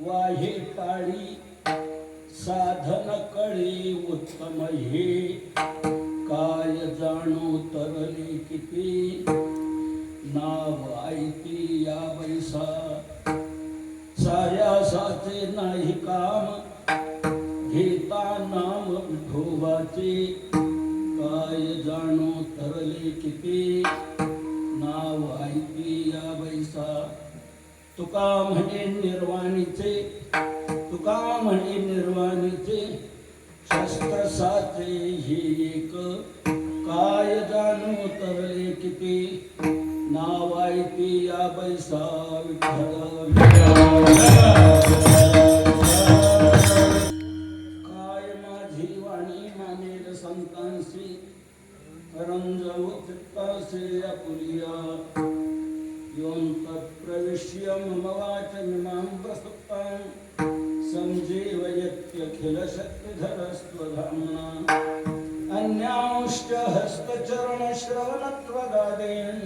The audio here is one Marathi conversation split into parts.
वाहे काळी साधन कळे उत्तम हे काय जाणो तरले किती नाव ऐती या बैसा सायासाचे नाही काम घेता नाम विठोबाचे काय जाणो तरले किती नाव ऐती या बैसा तुका म्हणे निर्वाणीचे तुका म्हणे निर्वाणीचे शस्त्र साचे हे एक काय जाणो तरले किती नाव ऐती या बैसा विठ्ठल काय माझी वाणी मानेल संतांशी करंजव चित्तासे अपुरिया यों तत्प्रविश्य मम वाचमिमां प्रसुप्तां संजीवयत्यखिल शक्तिधरस्त्वधाम्ना अन्यांश्च हस्तचरणश्रवणत्वगादीन्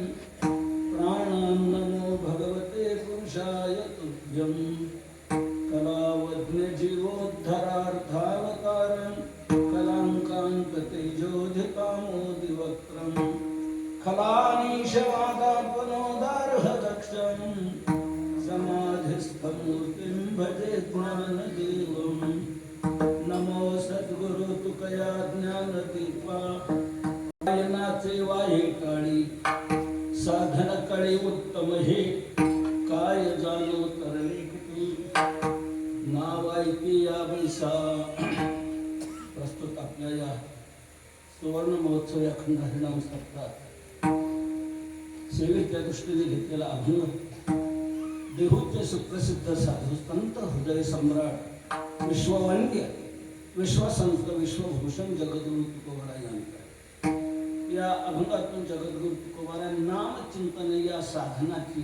प्राणान् नमो भगवते पुरुषाय तुभ्यं कलावज्ञ जीवोद्धरार्थावतारं कलाङ्कान्ततेजोधिकामोदिवक्त्रम् खलानीशवादापनोदार्हदक्षं समाधिस्थमूर्तिं भजे ज्ञानदेवं नमो सद्गुरु तुकया ज्ञानदीपा गायनाचे वाहे काळी साधन कळे उत्तम हे काय जाणो तरले किती नाव ऐकी या बैसा प्रस्तुत आपल्या या सुवर्ण महोत्सव या अखंड हरिनाम सप्ताहात सेवेच्या दृष्टीने घेतलेला अभिनव देहूचे सुप्रसिद्ध साधू संत हृदय सम्राट विश्ववंद्य विश्वसंत विश्वभूषण जगद्गुरु तुकोबारा यांचा या अभंगातून जगद्गुरु तुकोबारा नाम चिंतन या साधनाची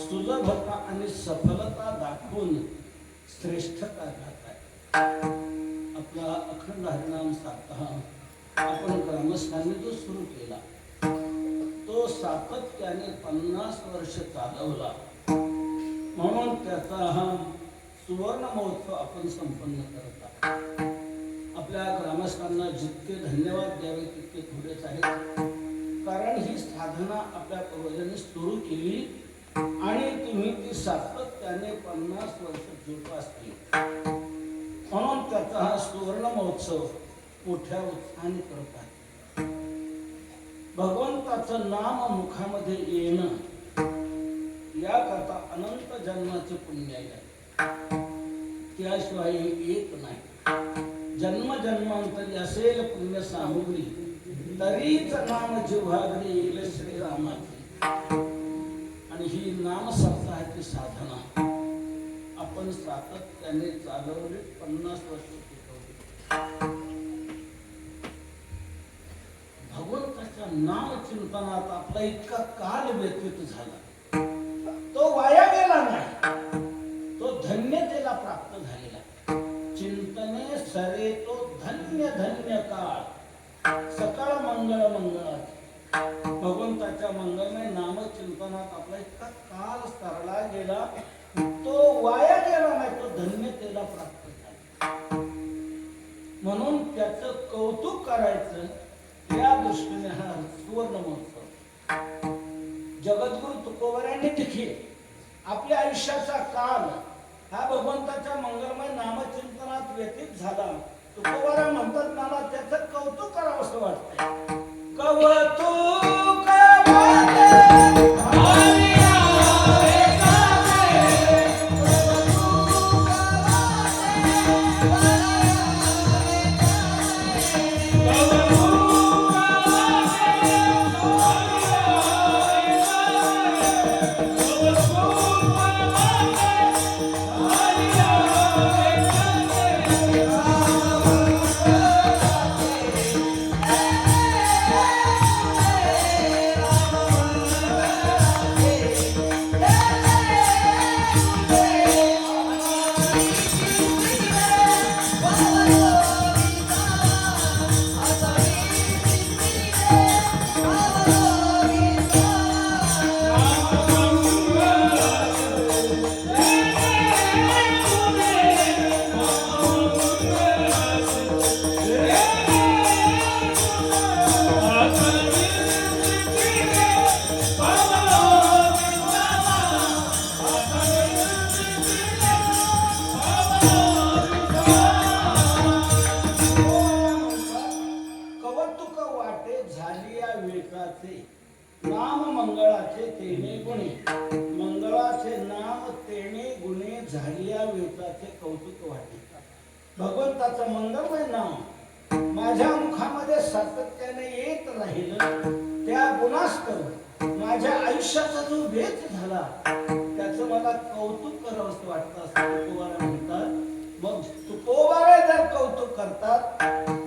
सुलभता आणि सफलता दाखवून श्रेष्ठता गात आहे. आपला अखंड हरिनाम सप्ताह आपण ग्रामस्थांनी जो सुरू केला तो सातत्याने 50 वर्ष चालवला म्हणून त्याचा हा सुवर्ण महोत्सव आपण संपन्न करत आहोत. आपल्या ग्रामस्थांना जितके धन्यवाद द्यावे तितके थोडेच आहेत, कारण ही साधना आपल्या पूर्वजांनी सुरू केली आणि तुम्ही ती सातत्याने 50 वर्ष जोपासली म्हणून त्याचा हा सुवर्ण महोत्सव मोठ्या उत्साहाने करत आहे. भगवंताचं नाम मुखामध्ये येणं याकरता अनंत जन्माचे पुण्य आहे, त्याशिवाय येत नाही. जन्मजन्मांतरी असेल पुण्य सामुग्री तरीच नाम जिव्हागरी येईल श्रीरामाची. आणि ही नाम सप्ताहाची साधना आपण सातत्याने चालवली 50 वर्ष टिकवली. भगवंताच्या नाम चिंतनात आपला इतका काल व्यतीत झाला तो वाया गेला नाही, तो धन्यतेला प्राप्त झालेला. चिंतने सरे तो धन्य धन्य काळ सकाळ मंगळ मंगळात भगवंताच्या मंगलमय नाम चिंतनात आपला इतका काल सरला गेला तो वाया गेला नाही, तो धन्यतेला प्राप्त झाला. म्हणून त्याचं कौतुक करायचं या दृष्टीने हा सुवर्ण महोत्सव जगद्गुरु तुकोबारांनी देखील आपल्या आयुष्याचा काल हा भगवंताच्या मंगलमय नामचिंतनात व्यतीत झाला. तुकोबारा म्हणतात मला त्याचं कौतुक करावं असं वाटतंय. कौतुक मंगळाचे तेने गुणे, मंगळाचे नाम तेने गुणे झालिया वेताचे कौतुक वाटे. भगवंताचं मंगलमय नाव माझ्या मुखामध्ये सातत्याने येत राहिलं, त्या गुणास्तव माझ्या आयुष्याचा जो वेच झाला त्याचं मला कौतुक करावंसं वाटतं असं तुकोबारा म्हणतात. मग तुकोबारा जर कौतुक करतात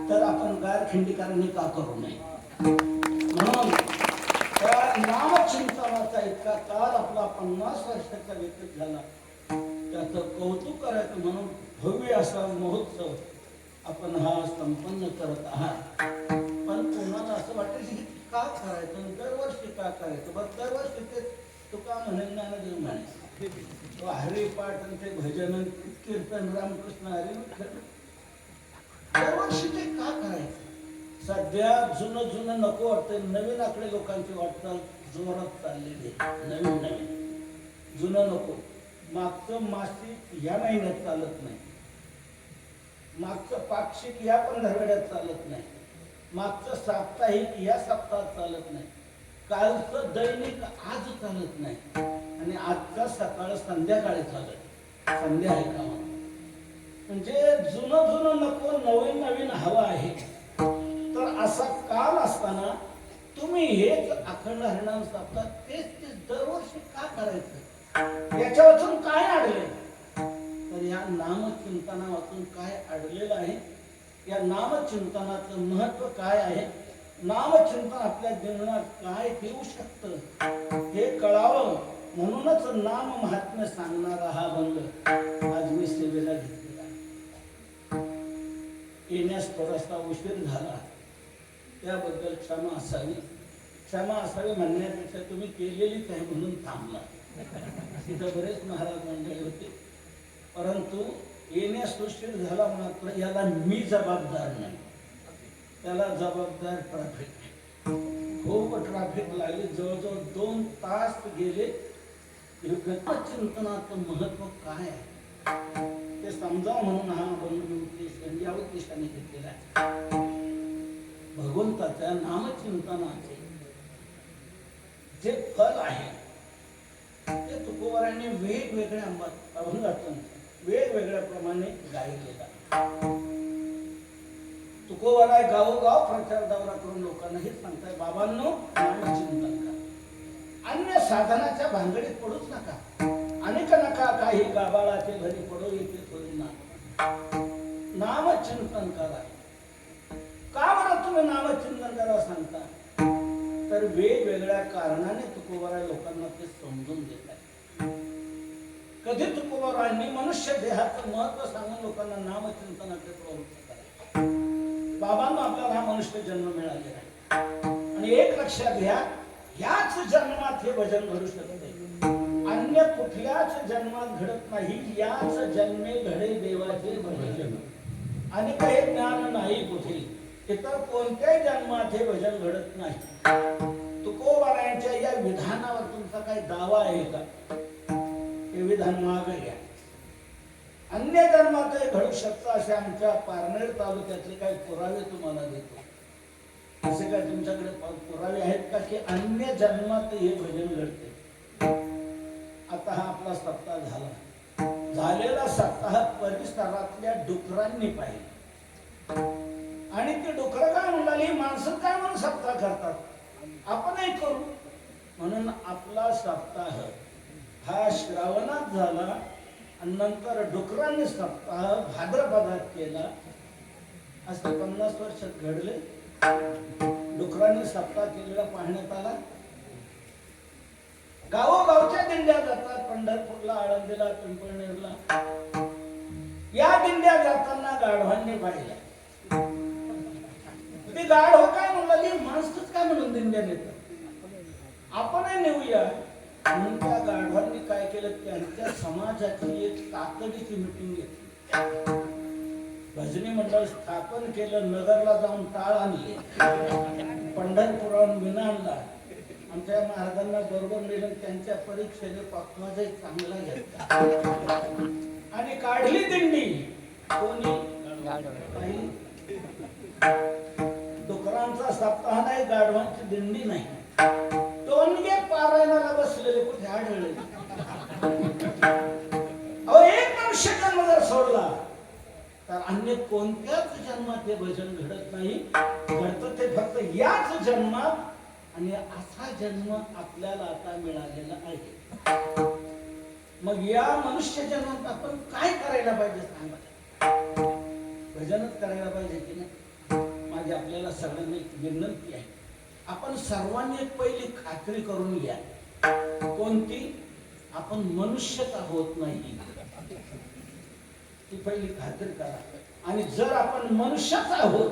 तर आपण गारखिंडीकरांनी का करू नये. म्हणून त्या नामचिंतनाचा इतका काळ आपला 50 वर्षाचा व्यतीत झाला, त्याचं कौतुक करायचं म्हणून भव्य असा महोत्सव आपण हा संपन्न करत आहात. पण कोणाला असं वाटेल की का करायचं, दरवर्षी का करायचं. बरं दरवर्षी ते तुका म्हणेल ज्ञानदेव म्हणे हरिपाठ आणि ते भजन कीर्तन रामकृष्ण हरी दरवर्षी ते का करायचं. सध्या जुनं जुनं नको वाटतं, नवीन आकडे लोकांची वाटचाल जोरात चाललेली आहे. नवीन नवीन जुनं नको. मागचं मासिक या महिन्यात चालत नाही, मागचं पाक्षिक या पंधरवड्यात चालत नाही, मागचं साप्ताहिक या सप्ताहात चालत नाही, कालचं दैनिक आज चालत नाही आणि आजचा सकाळ संध्याकाळी चालत. संध्या आहे का म्हणजे जुनं जुनं नको, नवीन नवीन हवं आहे. तर असा काल असताना तुम्ही हेच अखंड हरिनाम सप्ताह तेच दरवर्षी का करायचं. याच्या वाचून काय अडले, तर या नामचिंतना वाचून काय अडलेलं आहे, या नामचिंतनाचं महत्व काय आहे, नामचिंतन आपल्या जीवनात काय देऊ शकतं हे कळावं म्हणूनच नाम महात्म्य सांगणारा हा बंद आज मी सेवेला घेतलेला. येण्यास थोडासा उशीर झाला त्याबद्दल क्षमा असावी. क्षमा असावी म्हणण्यापेक्षा तुम्ही केलेलीच आहे म्हणून थांबला. तिथं बरेच महाराज मंडळी होते, परंतु येण्यास उशीर झाला मात्र याला मी जबाबदार नाही, त्याला जबाबदार ट्रॅफिक. खूप ट्रॅफिक लागली, जवळजवळ 2 तास गेले. चिंतनाचं महत्व काय आहे ते समजावं म्हणून हा बंधू या उद्देशाने घेतलेला आहे. भगवंताच्या नामचिंतनाचे जे फल आहे ते तुकोबारांनी वेगवेगळ्या अभंगातून वेगवेगळ्या प्रमाणे गायलेला. तुकोबारा गावोगाव प्रचार दौरा करून लोकांना हे सांगताय, बाबांनो नामचिंतन करा, अन्य साधनाच्या भानगडीत पडूच नका, अनेक नका काही गाबाळाचे घरी पडू येते थोडी ना. नामचिंतन करा. का बरं तुम्ही नामचिंतन करा सांगता, तर वेगवेगळ्या कारणाने तुकोबारा लोकांना ते समजून देत आहे. कधी तुकोबारांनी मनुष्य देहाचं महत्व सांगून लोकांना नामचिंतनाचे प्रवृत्त करा. बाबांना आपल्याला हा मनुष्य जन्म मिळालेला आहे आणि एक लक्षात घ्या, याच जन्मात हे भजन घडू शकते, अन्य कुठल्याच जन्मात घडत नाही. याच जन्मे घडे देवाचे भजन आणि काही ज्ञान नाही कुठे, इतर कोणत्याही जन्मात हे भजन घडत नाही. तुकोबारांच्या या विधानावर तुमचा काही दावा आहे का, हे विधान मागे घ्या. अन्य जन्मात हे घडू शकतं असे आमच्या पारनेर तालुक्यातले काही पुरावे तुम्हाला देतो. असे काय तुमच्याकडे पुरावे आहेत का की अन्य जन्मात हे भजन घडते. आता हा आपला सप्ताह झाला, झालेला सप्ताह परिसरातल्या डुकरांनी पाहिजे आणि ते डुकर काय म्हणाली, माणसं काय म्हणून सप्ताह करतात, आपणही करू म्हणून आपला सप्ताह हा श्रावणात झाला आणि नंतर डुकरांनी सप्ताह भाद्रपदात केला. असं 50 वर्षात घडले. डुकरांनी सप्ताह केलेला पाहण्यात आला. गावोगावच्या दिंड्या जातात, पंढरपूरला, आळंदीला, पिंपळनेरला. या दिंड्या जाताना गाढवांनी पाहिल्या. ते गाढव काय म्हणाली, माणसंच काय म्हणून दिंड्या नेतात, आपणही नेऊया म्हणून त्या गाढवांनी काय केलं, त्यांच्या समाजाची एक तातडीची मिटिंग घेतली. भजनी मंडळ स्थापन केलं, नगरला जाऊन टाळ आणले, पंढरपुराहून विना आणला, आमच्या महाराजांना बरोबर नेलं, त्यांच्या परीक्षेने पक्वाजही चांगला घेतला आणि काढली दिंडी. कोणी डुकरांचा सप्ताह नाही, गाढवांची दिंडी नाही. तो टोनगे पारायणाला बसलेले कुठे आढळले? अहो एक मनुष्य जन्म जर सोडला तर अन्य कोणत्याच जन्मात हे भजन घडत नाही. घडतं ते फक्त याच जन्मात आणि असा जन्म आपल्याला आता मिळालेला आहे. मग या मनुष्य जन्मात आपण काय करायला पाहिजे सांगा? भजनच करायला पाहिजे की नाही? माझी आपल्याला सगळ्यांना एक विनंती आहे, आपण सर्वांनी एक पहिली खात्री करून घ्या. कोणती? आपण मनुष्यच आहोत नाही, ती पहिली खात्री करा. आणि जर आपण मनुष्यच आहोत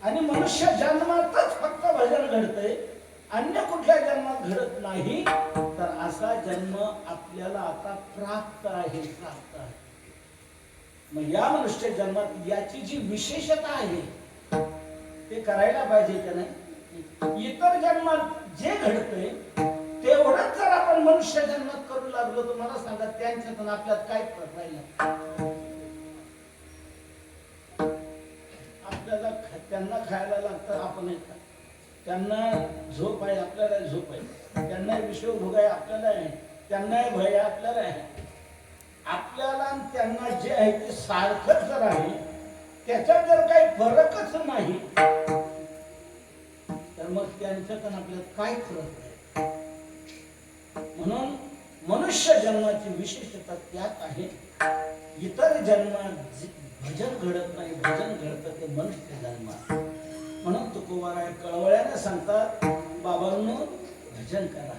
आणि मनुष्य जन्मातच फक्त भजन घडतंय, अन्य कुठल्या जन्मात घडत नाही, तर असा जन्म आपल्याला आता प्राप्त आहे. मग या मनुष्य जन्मात याची जी विशेषता आहे ते करायला पाहिजे का नाही? इतर जन्मात जे घडतंय तेवढंच जर आपण मनुष्य जन्मात करू लागलो तर मला सांगा त्यांच्यातून आपल्यात काय फरक राहिला? आपल्याला त्यांना खायला लागतं, आपण नाही खात. त्यांना झोप आहे, आपल्याला झोप आहे. त्यांना विषयभोग आहे, आपल्याला आहे. त्यांना भय आहे, आपल्याला आहे. आपल्याला त्यांना जे आहे ते सारखंच जर आहे, त्याच्यात जर काही फरकच नाही तर मग त्यांच्यात आपल्यात काय फरक आहे? म्हणून मनुष्य जन्माची विशेषता त्यात आहे. इतर जन्मात भजन घडत नाही, भजन घडतं ते मनुष्य जन्मात. म्हणून तुकोबाराय कळवळ्याने सांगतात, बाबांनो भजन करा,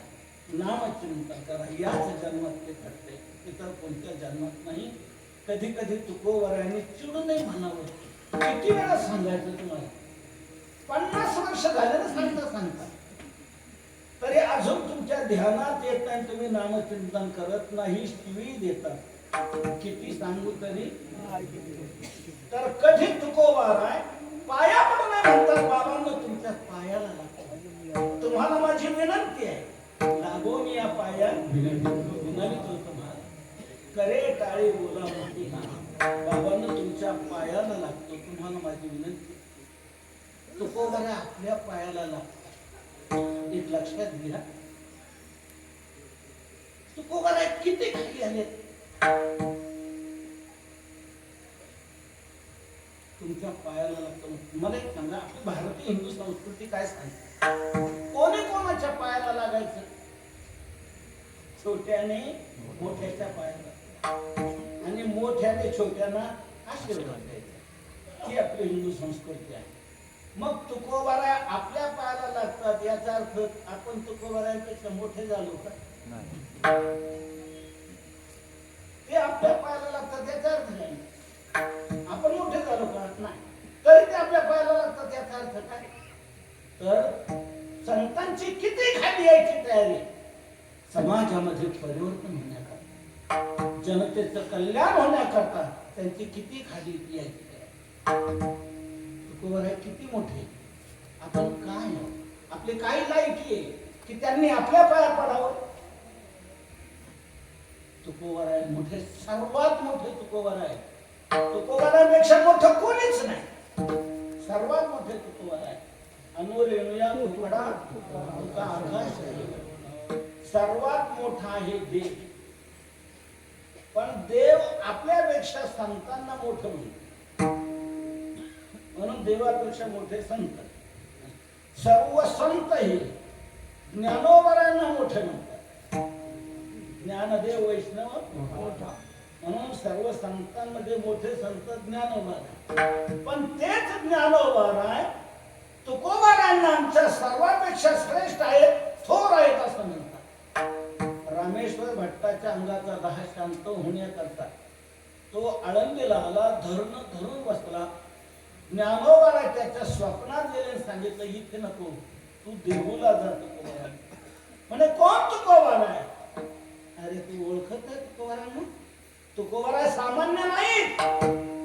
नामचिंतन करा. याच जन्मात ते घडते, इतर कोणत्या जन्मात नाही. कधी कधी तुकोबारायांनी चिडूनही म्हणावं. किती वेळा सांगायचं तुम्हाला? 50 वर्ष झाले ना सांगता तरी अजून तुमच्या ध्यानात येत नाही, तुम्ही नामचिंतन करत नाही, शिवी देतात. किती सांगू तरी? तर कधी तुकोबाराय पाया पडून म्हणतात, बाबांनो तुमच्या पायाला लागतो, तुम्हाला माझी विनंती आहे, लागून या पाया विनंती तुम्हाला, करे टाळी बोला मोठी ना. बाबांनो तुमच्या पायाला लागतो, तुम्हाला माझी विनंती. तुकोबाराय आपल्या पायाला लागतो. एक लक्षात घ्या, तुकोबाराय किती खाली आलेत? तुमच्या पायाला लागतं. मला एक सांगा, आपली भारतीय हिंदू संस्कृती काय सांगते? कोणी कोणाच्या पायाला लागायचं? छोट्याने मोठ्याच्या पायाला आणि मोठ्याने छोट्यांना आशीर्वाद द्यायचा. ही आपली हिंदू संस्कृती आहे. मग तुकोबाराय आपल्या पायाला लागतात, याचा अर्थ आपण तुकोबारायांपेक्षा मोठे झालो का? ते आपल्या पायाला लागतात याचा अर्थ नाही आपण मोठे झालो का? नाही. तरी ते आपल्या पायाला लागतात याचा अर्थ काय? तर संतांची किती खाली यायची तयारी, समाजामध्ये परिवर्तन होण्याकरता, जनतेचं कल्याण होण्याकरता त्यांची किती खाली यायची तयारी. तुकोबाराय किती मोठे, आपण काय, आपली काय लायकी आहे की त्यांनी आपल्या पाया पडावं? तुकोबाराय मोठे, सर्वात मोठे तुकोबाराय. तुकोबारायांपेक्षा मोठं कोणीच नाही, सर्वात मोठे तुकोबाराय. अनुरेणुया तुकडा तुका आकाश आहे. सर्वात मोठा आहे देव, पण देव आपल्यापेक्षा संतांना मोठं म्हणतो, म्हणून देवापेक्षा मोठे संत. सर्व संत हे ज्ञानोबारायांना मोठे म्हणतात. ज्ञानदेव वैष्णव मोठा, म्हणून सर्व संतांमध्ये मोठे संत ज्ञानोबाराय. पण तेच ज्ञानोबाराय तुकोबारायांना आमच्या सर्वांपेक्षा श्रेष्ठ आहेत, थोर आहेत असं म्हणतात. रामेश्वर भट्टाच्या अंगाचा दाह शांत होण्याकरता तो आळंदीला आला, धरून बसला. ज्ञानोबाराय त्याच्या स्वप्नात गेले, सांगितलं इथे नको, तू देहूला जा. तुकोबाराय म्हणे कोण तुकोबाराय? अरे तू ओळखत नाही तुकोबारायांना? तुकोबाराय सामान्य नाहीत,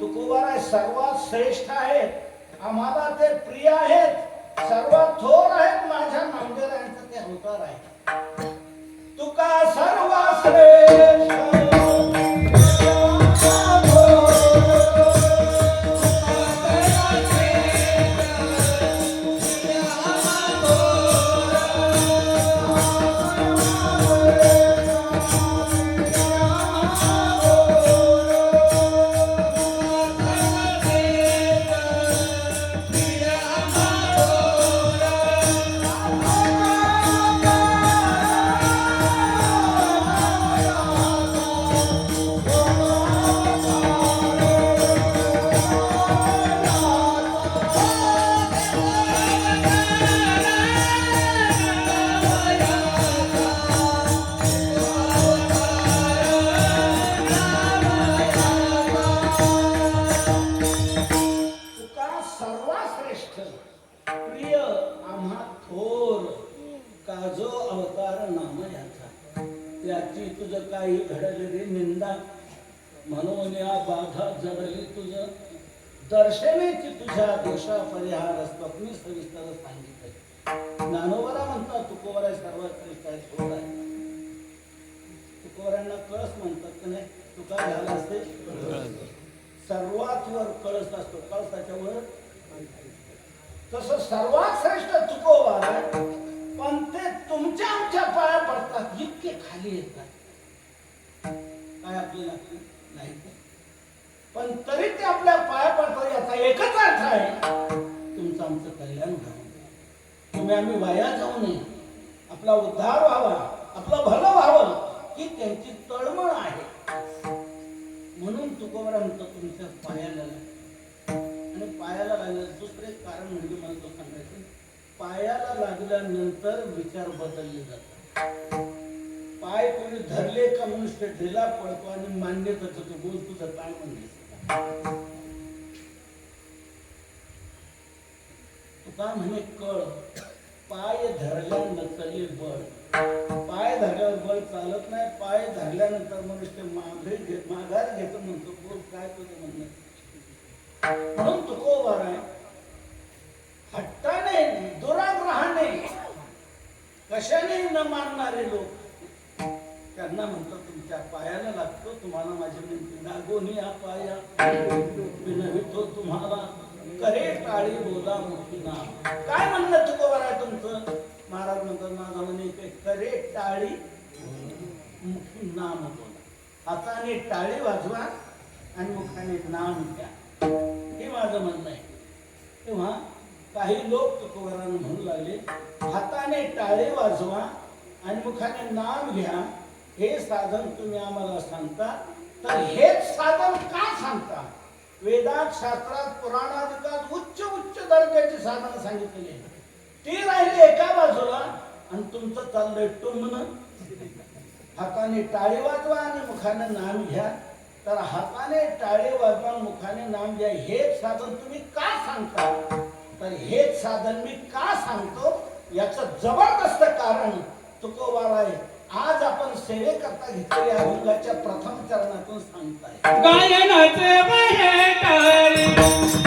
तुकोबाराय सर्वात श्रेष्ठ आहेत, आम्हाला ते प्रिय आहेत, सर्वात थोर आहेत. माझ्या नामदेवांचा ते अवतार आहे. तुका सर्वात श्रेष्ठ ताजो अवतार नाम याचा त्याची तुझं काही घडले रे निंदा म्हणून या बाधा जडली तुझं दर्शनेची तुझ्या दोषा परिहार स्वप्नी सविस्तर सांगितले ज्ञानोबरा म्हणतात तुकोबरा सर्वात श्रेष्ठ आहे सोड आहे तुकोबरांना कळस म्हणतात की नाही तू काय झाला असते सर्वात वर कळस असतो कळसाच्या वर तसं सर्वात श्रेष्ठ तुकोबार आहे पण ते तुमच्या आमच्या पाया पडतात इतके खाली येतात काय आपल्याला नाही पण तरी ते आपल्या पाया पडतात याचा एकच अर्थ आहे तुमचं आमचं कल्याण व्हावं तुम्ही आम्ही वाया जाऊ नये आपला उद्धार व्हावा आपलं भलं व्हावं ही त्यांची तळमळ आहे म्हणून तुकोबरा म्हणतो तुमच्या पायाला आणि पायाला लागलं दुसरं एक कारण म्हणजे मला तो सांगायचं पायाला लागल्यानंतर विचार बदलले जातात पाय कोणी धरले का मनुष्य ढिला पडतो आणि मान्य करतो तो बोल तुझं काय म्हणले तू काय म्हणे कळ पाय धरल्यानंतर चले बळ पाय धरल्यावर बळ चालत नाही पाय धरल्यानंतर मनुष्य माघार घेतो म्हणतो बोल काय तुझं म्हणणं म्हणून तुकोबार आहे हट्टाने दुराग्रहाने कशाने न मानणारे लोक त्यांना म्हणतो तुमच्या पायाला लागतो तुम्हाला माझी विनंती लागोनी या पाया विनवितो तुम्हाला करे टाळी बोला मोठी नाम काय म्हणणं तुकोबार आहे तुमचं महाराज म्हणतात माझा म्हणे करे टाळी मुखी नाम बोला हाताने टाळी वाजवा आणि मुखाने नाम घ्या हे माझं म्हणणं आहे तेव्हा काही लोक तुकोबारांना म्हणू लागले हाताने टाळे वाजवा आणि मुखाने नाम घ्या हे साधन तुम्ही आम्हाला सांगता तर हेच साधन का सांगता वेदात शास्त्रात पुराणादिकात उच्च उच्च दर्जाची साधनं सांगितलेली ती राहिली एका बाजूला आणि तुमचं चाललंय टुमणं हाताने टाळे वाजवा आणि मुखाने नाम घ्या तर हाताने टाळे वाजवा मुखाने नाम घ्या हेच साधन तुम्ही का सांगता तर हेच साधन मी का सांगतो याचं जबरदस्त कारण तुकोबार आहे आज आपण सेवेकरता घेतलेल्या अभंगाच्या प्रथम चरणातून सांगताय गायनाचे बहेटाळी गायनाचे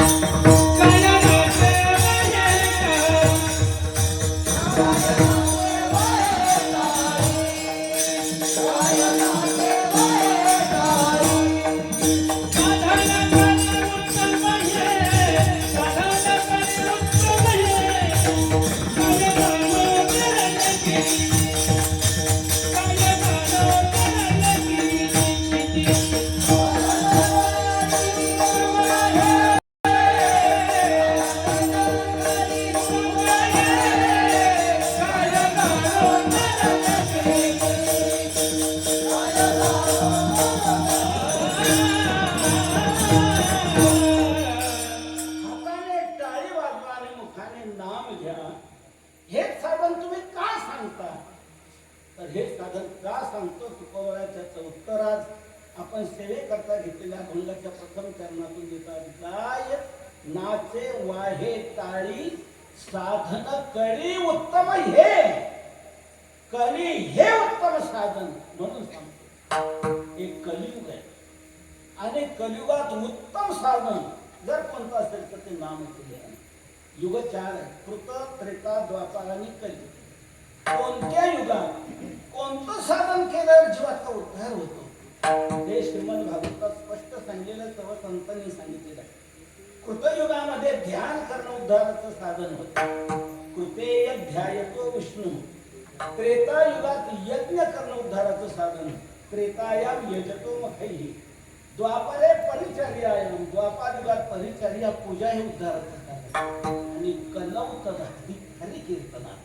आपण सेवेकरता घेतलेल्या अभंगाच्या प्रथम चरणातून देतात गाय नाचे वाहे टाळी साधन कळी उत्तम हे कली हे उत्तम साधन म्हणून सांगतो हे कलियुग आहे आणि कलियुगात उत्तम साधन जर कोणतं असेल तर ते नाम युग 4 आहे कृत त्रेता द्वापार आणि कली कोणत्या युगात कोणतं साधन केल्यावर जीवाचा उद्धार होतो हे श्रीमद भागवतात स्पष्ट सांगितलेलं सर्व संतांनी सांगितलेलं आहे कृतयुगामध्ये ध्यान करणं उद्धाराचं साधन होतं कृतेय ध्यायतो विष्णू त्रेतायुगात यज्ञ करणं उद्धाराचं साधन त्रेतायाम यजतो मखैहि द्वापरे परिचर्यायाम द्वापारयुगात परिचर्या पूजा हे उद्धाराचं साधन आणि कलौत हरिकीर्तना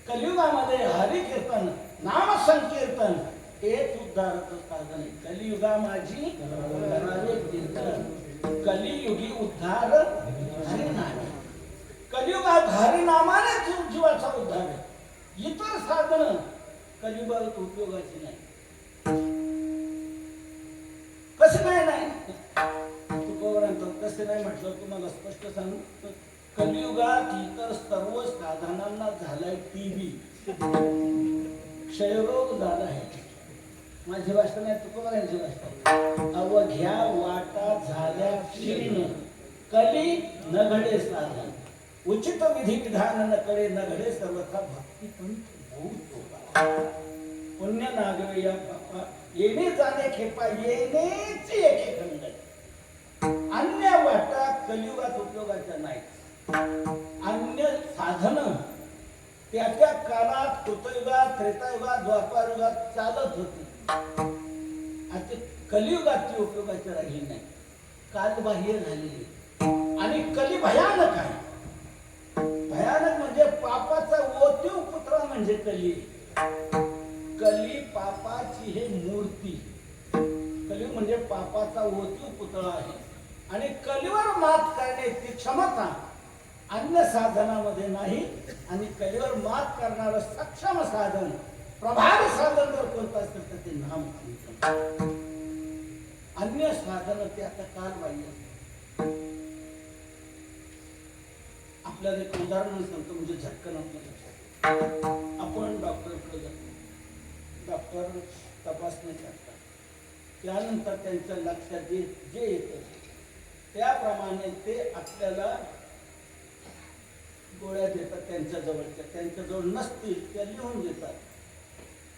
कलियुगामध्ये हरिकीर्तन नाम संकीर्तन हेच उद्धाराचं साधन आहे कलियुगा माझी कीर्तन कलियुगी उद्धार हरिनाम कलियुगात हरिनामाने जीवाचा उद्धार आहे इतर साधन कलियुगात उपयोगाची नाही कसे नाही कसे नाही म्हटलं तुम्हाला स्पष्ट सांगू कलियुगात इतर सर्व साधनांना झालाय टीव्ही क्षयरोग झाला आहे. माझी भाषा नाही, तुकोबारांची भाषा. अवघ्या वाटा झाल्या क्षीण, कली न घडे साधन. उचित विधी विधान न करे, न घडे सर्वथा भक्ती पंथ बहुत. पुण्य नागवे या पापा, येणे जाणे खेपा, येणेची एके खंड. अन्य वाटा कलियुगात उपयोगाच्या नाही. अन्य साधन त्या त्या काळात कृतयुगात, त्रेतायुगात, द्वापारयुगात चालत होती. आता कलियुगात ती उपयोगाची राहिली नाही, कालबाह्य झालेली. आणि कली भयानक आहे. भयानक म्हणजे पापाचा ओतीव पुतळा म्हणजे कली. कली पापाची हे मूर्ती. कली म्हणजे पापाचा ओतीव पुतळा आहे. आणि कलीवर मात करण्याची क्षमता अन्य साधनामध्ये नाही. आणि कलीवर मात करणारं सक्षम साधन, प्रभावी साधन जर कोणतं असेल तर ते नाम कीर्तन. अन्य साधन ते आता कालबाह्य. आपल्याला एक उदाहरण सांगतो, म्हणजे झटकन आपल्या लक्षात. आपण डॉक्टरकडे जातो, डॉक्टर तपासणी करतात. त्यानंतर त्यांच्या लक्षात जे येतं त्याप्रमाणे ते आपल्याला गोळ्या देतात. त्यांच्याजवळ नसतील त्या लिहून देतात.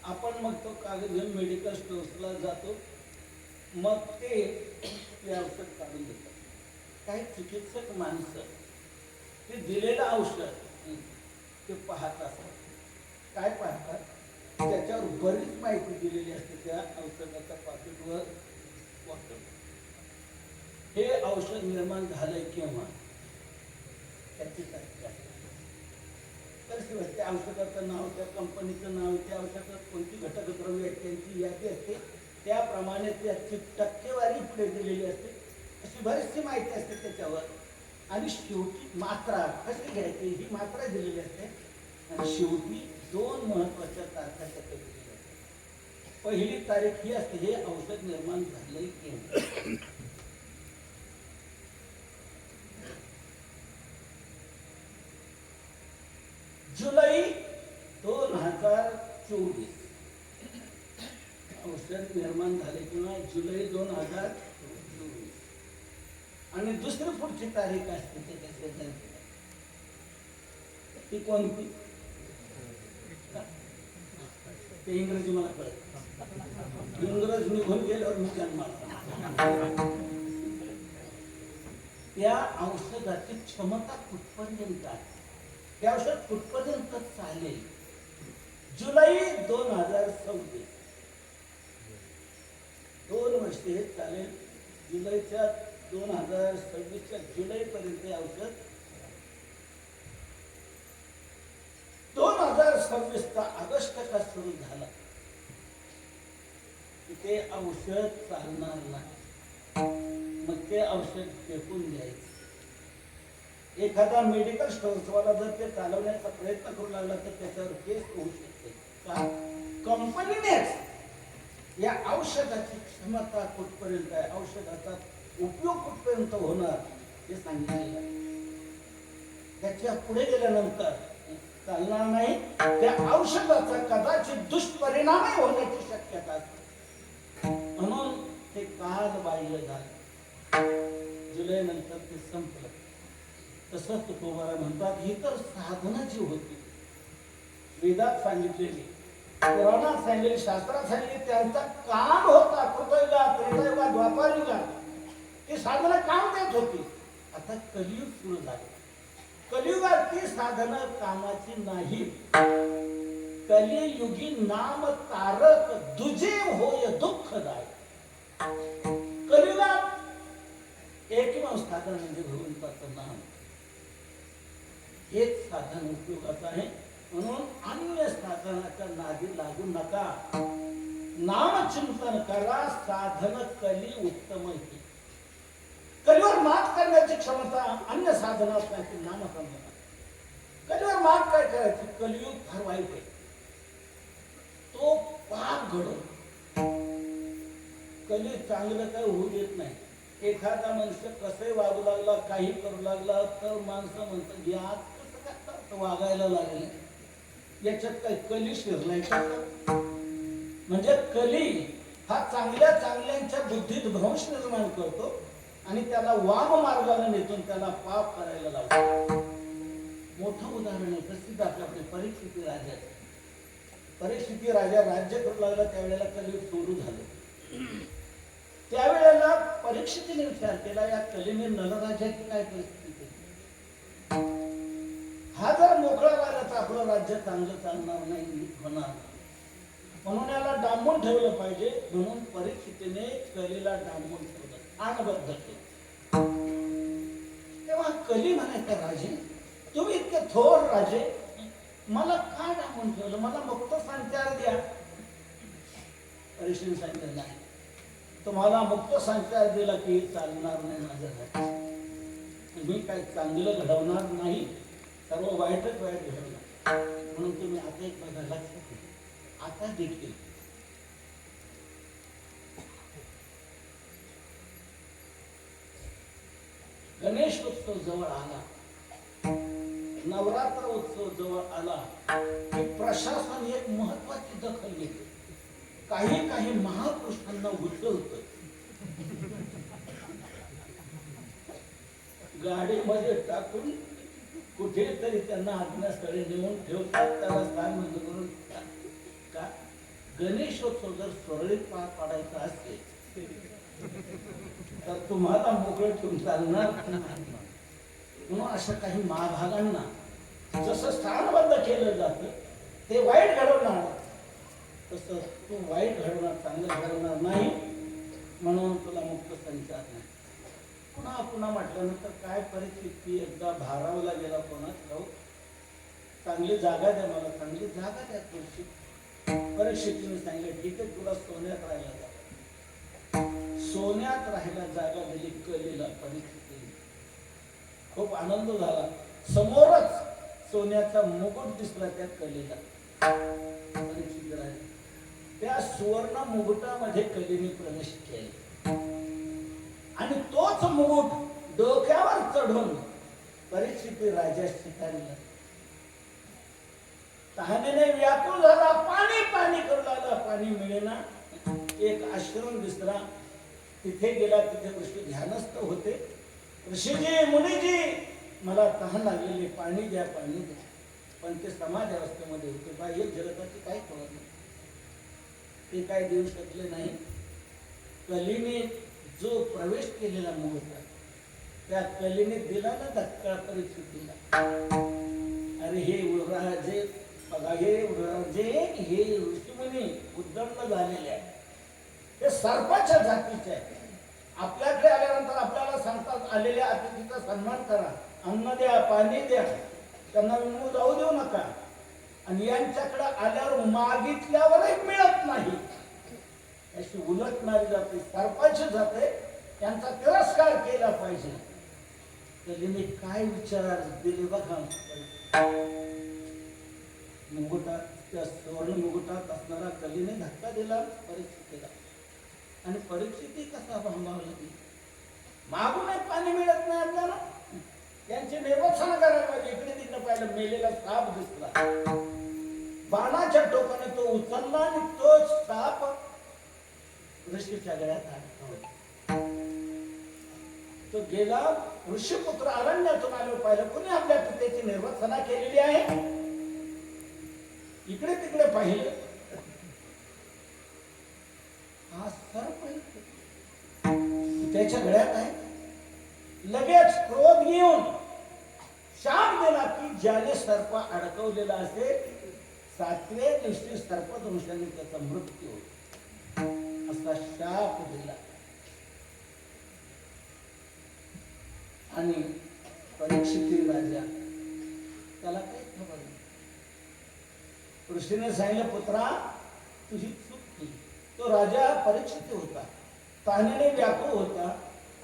आपण मग तो कागद घेऊन मेडिकल स्टोर्सला जातो. मग ते औषध काढून देतात. काही चिकित्सक माणसं ते दिलेलं औषध ते पाहत असतात. काय पाहतात? त्याच्यावर बरीच माहिती दिलेली असते त्या औषधाच्या पाकिटवर. हे औषध निर्माण झालंय केव्हा, त्याची तारीख असते. तर त्या औषधाचं नाव, त्या कंपनीचं नाव, त्या औषधात कोणती घटक द्रव्य आहेत त्यांची यादी असते. त्याप्रमाणे त्याची टक्केवारी पुढे दिलेली असते. अशी बरीचशी माहिती असते त्याच्यावर. आणि शेवटी मात्रा कशी घ्यायची ही मात्रा दिलेली असते. आणि शेवटी 2 महत्वाच्या तारखा दिलेल्या असतात. पहिली तारीख ही असते, हे औषध निर्माण झाले केव्हा. जुलै 2024 औषध निर्माण झाले किंवा जुलै 2024. आणि दुसरी पुढची तारीख असते त्याच्या ती कोणती, ते इंग्रजी मला कळत. इंग्रज निघून गेल्यावर मी जन्माला. त्या औषधाची क्षमता कुठपर्यंत आहे, हे औषध कुठपर्यंत चालेल. जुलै 2026 2 वर्षे चालेल. जुलैच्या 2026च्या जुलैपर्यंत हे औषध. 2026चा ऑगस्टचा सुरू झाला की ते औषध चालणार नाही. मग ते औषध फेकून द्यायचं. एखादा मेडिकल स्टोर्सवाला जर ते चालवण्याचा प्रयत्न करू लागला तर त्याच्यावर केस होऊ शकते. का? कंपनीनेच या औषधाची क्षमता कुठपर्यंत आहे, औषधाचा उपयोग कुठपर्यंत होणार हे सांगितलेलं आहे. त्याच्या पुढे गेल्यानंतर चालणार नाही. त्या औषधाचा कदाचित दुष्परिणामही होण्याची शक्यता असते. म्हणून ते कालबाह्य झालं. जुलै नंतर ते संपलं. तसंच तुकोबारा म्हणतात, ही तर साधना जी होती वेदात सांगितलेली, पुराणात सांगितलेली, शास्त्रात सांगितलेली, त्यांचा काम होता कृतयुगात, त्रेतायुगात, द्वापारयुगात. ती साधना काम देत होती. आता कलियुग सुरू झाले. कलियुगात ती साधना कामाची नाही. कलियुगी नाम तारक दुजे होय दुःखदाय. कलियुगात एकमेव साधन म्हणजे भगवंताचं नाम. हेच साधन उपयोगाचं आहे. म्हणून अन्य साधनाच्या नादी लागू नका. नामचिंतन करा. साधन कली उत्तम ही. कलीवर मात करण्याची क्षमता अन्य साधनात नाही, ती नामसंधना. कलीवर मात काय करायची? कलियुग फार वाईट आहे. तो पाप घडवतो. कली चांगलं काय होऊ देत नाही. एखादा मनुष्य कसंही वागू लागला, काही करू लागला तर माणसं म्हणतात, आज कसं काय वागायला लागले. याच्यात काही कली शिरलाय का? म्हणजे कली हा चांगल्या चांगल्यांच्या बुद्धीत भ्रंश निर्माण करतो आणि त्याला वाम मार्गाने नेतून त्याला पाप करायला लावतो. मोठं उदाहरण आहे प्रसिद्ध आपल्याकडे परीक्षिती राजाचं. परीक्षिती राजा राज्य करू लागला त्यावेळेला कलियुग सुरू झालं. त्यावेळेला परीक्षितीने विचार केला या कलीने नलराजाची काय परिस्थिती केली. हा जर मोकळा राहिला तर आपलं राज्य चांगलं चालणार नाही, नीट होणार. म्हणून याला डांबून ठेवलं पाहिजे. म्हणून परीक्षितीने कलीला डांबून ठेवलं, आणबद्ध केलं. तेव्हा कली म्हणायचं राजे तुम्ही इतके थोर राजे मला का डांबून ठेवलं, मला मुक्त संचार द्या. परीक्षितीने सांगितलं नाही, तुम्हाला मुक्त संचार दिला की चालणार नाही माझं राज्य. तुम्ही काही चांगलं घडवणार नाही, सर्व वाईटच वाईट घडवणार. म्हणून तुम्ही आता एक बघा लक्षात घ्या. आता देखील गणेश उत्सव जवळ आला, नवरात्र उत्सव जवळ आला की प्रशासन एक महत्वाची दखल घेते. काही काही महापुरुषांना उचलतं, गाडीमध्ये टाकून कुठेतरी त्यांना आज्ञास्थळी नेऊन ठेवतात, त्याला स्थान मंजूर करून का गणेशोत्सव जर सुरळीत पार पाडायचा असेल तर तुम्हाला मोकळे ठेवून चालणार नाही. म्हणून अशा काही महाभागांना जसं स्थानबद्ध केलं जातं ते वाईट घडवणार, तसं तू वाईट घडवणार, चांगलं घडवणार नाही. म्हणून तुला मुक्त संचार नाही. पुन्हा पुन्हा म्हटल्यानंतर काय परिस्थिती, एकदा भारावला गेला कोणाच ठाऊक, चांगली जागा द्या मला, चांगली जागा द्या. परीक्षितीने सांगितलं ठीक आहे तुला सोन्यात राहायला जागा. सोन्यात राहायला जागा दिली कलीला परीक्षितीने. खूप आनंद झाला. समोरच सोन्याचा मुकुट दिसला त्या कलीला. परीक्षित राहिले त्या सुवर्ण मुकुटामध्ये कलीने प्रवेश केला आणि तोच मुकुट डोक्यावर चढून परीक्षिती राजा शिकारीला तहानेने व्याकुळ झाला, पाणी पाणी करू लागला, पाणी मिळेना. एक आश्रम दिसला, तिथे गेला. तिथे ऋषी ध्यानस्थ होते. ऋषीजी मुनीजी मला तहान लागलेली, पाणी द्या पाणी द्या. पण ते समाज अवस्थेमध्ये होते, बाह्य जगताची काही कळत नाही, ते काय देऊ शकले नाही. कलीने जो प्रवेश केलेला मुहूर्त त्या कलीने दिला ना धक्का परीक्षितीला. अरे हे राजे बघा, हे राजे हे ऋषीमुनी उद्दंड झालेले आहे, ते सर्पाच्या जातीचे आहे. आपल्याकडे आल्यानंतर आपल्याला सांगतात आलेल्या अतिथीचा सन्मान करा, अन्न द्या, पाणी द्या, त्यांना विणू जाऊ देऊ नका. आणि यांच्याकडे आल्यावर मागितल्यावरही मिळत नाही, अशी उलटणारी जाते, सर्पाची जाते, त्यांचा तिरस्कार केला पाहिजे. कलीने काय विचार दिले बघा. मुकुटात, त्या सुवर्ण मुकुटात असणारा कलीने धक्का दिला परीक्षितीला. आणि परिस्थिती कसा भांबावला ती. मागूनही पाणी मिळत नाही आपल्याला, यांची निर्वचन करायला पाहिजे. इकडे तिकडे पाहिलं मेलेला साप दिसला, बाणाच्या टोकाने तो उचलला आणि तो साप ऋषीच्या गळ्यात अडकवला. तो गेला, ऋषीपुत्र अरण्यातून आल्यावर पाहिलं कोणी आपल्या पितेची निर्वचना केलेली आहे. इकडे तिकडे पाहिलं, हा सर्प त्याच्या गळ्यात आहे. लगेच क्रोध घेऊन शाप दिला की ज्याने सर्प अडकवलेला असेल 7व्या दिवशी सर्पदंशाने त्याचा मृत्यू होईल, असा शाप दिला. आणि परीक्षिती राजा त्याला काही खबर नाही. ऋषीने सांगितलं पुत्रा तुझी चूक केली. तो राजा परीक्षित होता, तहानेने व्याकुळ होता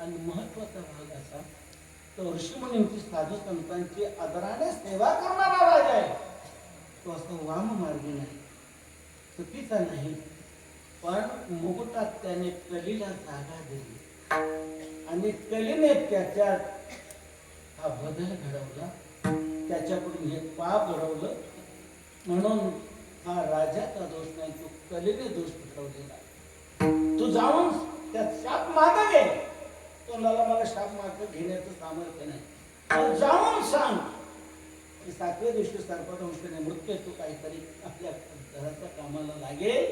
आणि महत्वाचा भाग असा तो ऋषीमुनींची साधू संतांची आदराने सेवा करणारा राजा आहे. तो असा वाम मार्गी नाही, चुकीचा नाही. पण मुकुटात त्याने कलीला जागा दिली आणि कलीने त्याच्यात हा बदल घडवला, त्याच्याकडून हे पाप घडवलं. म्हणून हा राजाचा दोष नाही, तो कलेने दोष पटवलेला. तू जाऊन त्यात शाप मागावे, तोंडाला मला शाप माग घेण्याचं सामर्थ्य नाही, पण जाऊन सांग की 7व्या दिवशी सर्पदंशाने मृत्यू तू काहीतरी आपल्या घराच्या कामाला लागेल.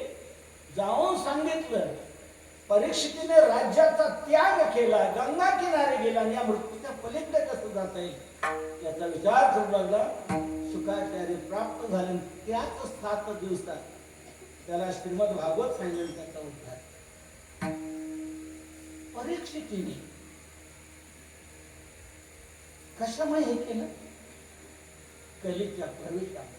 जाऊन सांगितलं. परीक्षितीने राज्याचा त्याग केला, गंगा किनारे गेला आणि या मृत्यूच्या पलीकडे कसं जाता येईल याचा विचार करू लागला. शुकाचार्य प्राप्त झाले. त्याच 7 दिवसात त्याला श्रीमद भागवत सांगितलं त्याचा उद्धार. परीक्षितीने कशामुळे हे केलं? कलीच्या प्रवेशामुळे.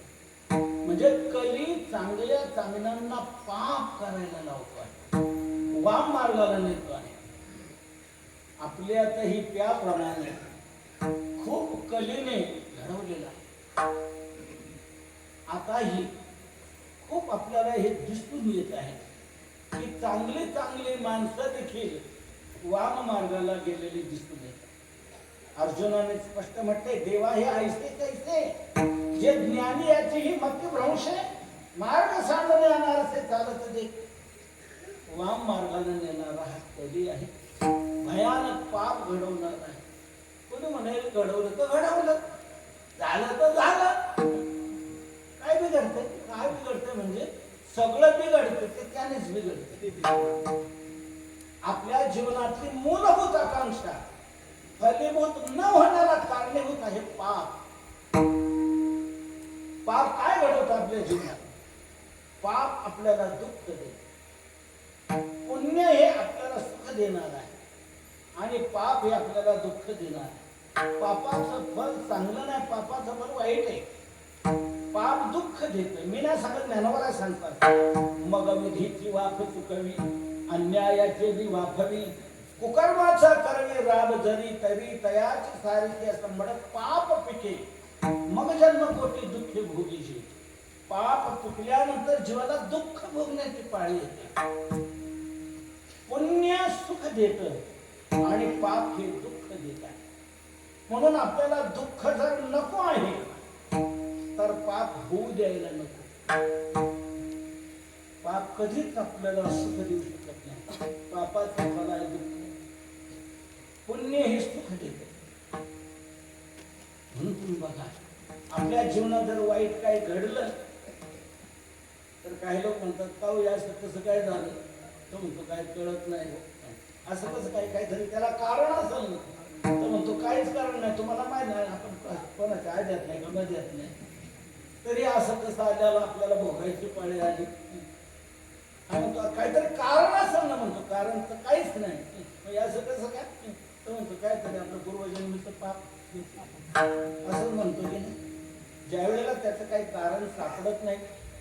म्हणजे कली चांगल्या चांगल्यांना पाप करायला लावतो आहे, वाम मार्गाला नेतो आहे. आपल्यातही त्याप्रमाणे खूप कलीने घडवलेला आहे. आताही खूप आपल्याला हे दिसून येत आहे की चांगली चांगली माणसं देखील वाम मार्गाला गेलेली दिसून येतात. अर्जुनाने स्पष्ट म्हटले, देवा हे ऐसे कैसे जे ज्ञानी याची ही मत्यभ्रंश मार्ग सांगणे येणार असे चालत दे. वाम मार्गाने नेणारा हा कली आहे, भयानक पाप घडवणार आहे. कोणी म्हणेल घडवलं तर घडवलं, झालं तर झालं. काय बिघडते? काय बिघडते म्हणजे सगळं बिघडते ते त्यानेच बिघडते. आपल्या जीवनातली मूलभूत आकांक्षा फलीभूत न होण्याला कारणीभूत आहे पाप. पाप काय घडवतं आपल्या जीवनात? पाप आपल्याला दुःख देते, पुण्य हे आपल्याला सुख देणार आहे आणि पाप हे आपल्याला दुःख देणार आहे. पापाचं फल चांगलं नाही, पापाचं फल वाईट आहे. पाप दुःख देतं. मी नाही सांगत, ज्ञानोबा सांगतात, मग विधीची वाफ चुकवी, अन्यायाचे बी वाफवी, कुकर्माचा करवी राब जरी तरी तयाची सारी असं म्हणत पाप पिके मग जन्म कोटी दुःख भोगीची. पाप पिकल्यानंतर जीवाला दुःख भोगण्याची पाळी येते. पुण्य सुख देत आणि पाप हे दुःख देत आहे. म्हणून आपल्याला दुःख जर नको आहे तर पाप होऊ द्यायला नको. पाप कधीच आपल्याला सुख देऊ शकत नाही. पापाचं फळ आहे दुःख, पुण्य हे सुख देते. म्हणून तुम्ही बघा, आपल्या जीवनात जर वाईट काय घडलं तर काही लोक म्हणतात, का या कसं काय झालं? तो म्हणतो काय कळत नाही. असं कसं काय? काहीतरी त्याला कारण असेल. तो म्हणतो काहीच कारण नाही, तुम्हाला माहिती नाही, आपण कोणाच्या आय देत नाही किंवा देत नाही, तरी असं कसं आल्याला आपल्याला भोगायची पाळी आली. आणि काहीतरी कारण असेल ना, म्हणतो कारण तर काहीच नाही, असं कसं काय? तो म्हणतो काहीतरी आपलं पूर्वजन्मीचं पाप असं म्हणतो की नाही. ज्या वेळेला त्याचं काही कारण सापडत नाही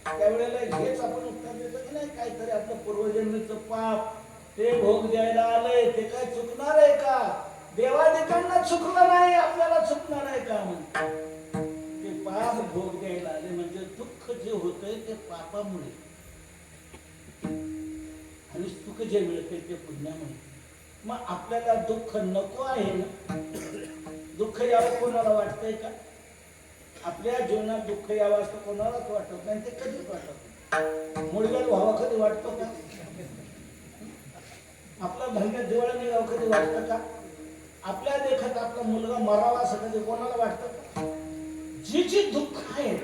त्यावेळेला हेच आपण उत्तर देतो की नाही, काहीतरी आपलं पूर्वजन्मीचं पाप ते भोग द्यायला आलंय, ते काय चुकणार आहे का? देवादिकांना चुकलं नाही, आपल्याला चुकणार आहे का? म्हणतो ते पाप भोग द्यायला आले म्हणजे दुःख जे होतंय ते पापामुळे आणि सुख जे मिळते ते पुण्यामुळे. मग आपल्याला दुःख नको आहे ना? दुःख यावं कोणाला वाटतंय का? आपल्या जीवनात दुःख यावं असं कोणालाच वाटत नाही, ते कधीच वाटत नाही. मुळव्यात व्हावं कधी वाटतो का? आपला धंद्यात दिवाळी निघावं कधी वाटतं का? आपल्या देखत आपला मुलगा मरावा असं कधी कोणाला वाटतं का? जी जी दुःख आहे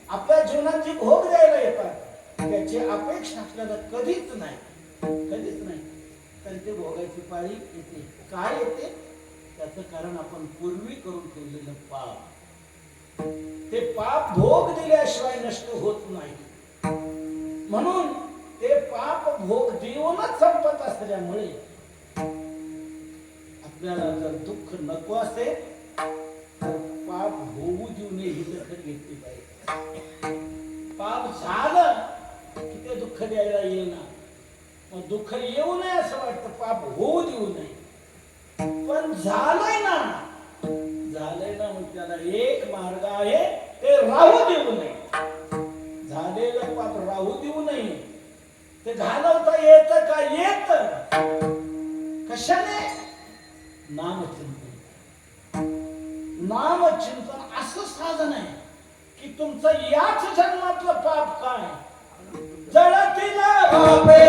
आपल्या जीवनात जी भोग द्यायला येतात त्याची अपेक्षा आपल्याला कधीच नाही, कधीच नाही. तर ते भोगायची पाळी येते. काय येते? त्याचं कारण आपण पूर्वी करून ठेवलेलं पाप. ते पाप भोग दिल्याशिवाय नष्ट होत नाही. म्हणून ते पाप भोग देऊनच संपत असल्यामुळे आपल्याला जर दुःख नको असेल तर पाप होऊ देऊ नये ही दखल घेतली पाहिजे. पाप झालं की ते दुःख द्यायला येणार. मग दुःख येऊ नये असं वाटतं, पाप होऊ देऊ नये. पण झालंय ना, झालंय ना, मग त्याला एक मार्ग आहे, ते राहू देऊ नये. झालेलं पाप राहू देऊ नये. ते घालवता येत का? येत. कशाने? नामचिंतन. नामचिंतन असं साधन आहे की तुमचं याच जन्मातलं पाप काय जळतील बाबे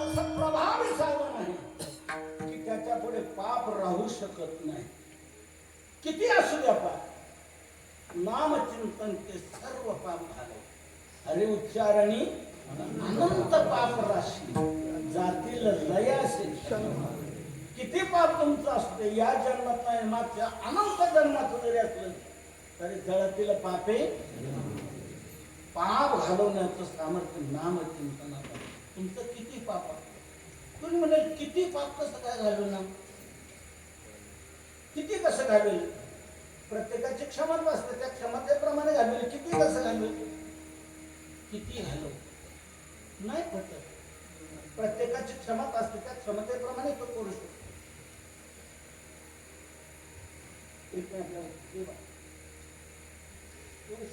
असं प्रभावी साधन आहे की त्याच्या पुढे पाप राहू शकत नाही. किती असू द्या पाप, नामचिंतन ते सर्व पाप घालव. हरि उच्चारणी अनंत पाप राशी जातील लयासे. किती पाप तुमचं असते या जन्मात नाही मागच्या अनंत जन्मात जरी असलं तरी जळतील पापे. पाप घालवण्याचं सामर्थ्य नामचिंतनात आहे. तुमचं किती पाप आहे तुम्ही म्हणाल किती पाप कसं काय घालू ना, किती कसं घालवेल. प्रत्येकाची क्षमता असते, त्या क्षमतेप्रमाणे घालवेल. किती कसं घालवेल, किती घालव नाही पटत. प्रत्येकाची क्षमता असते, त्या क्षमतेप्रमाणे तो करू शकतो.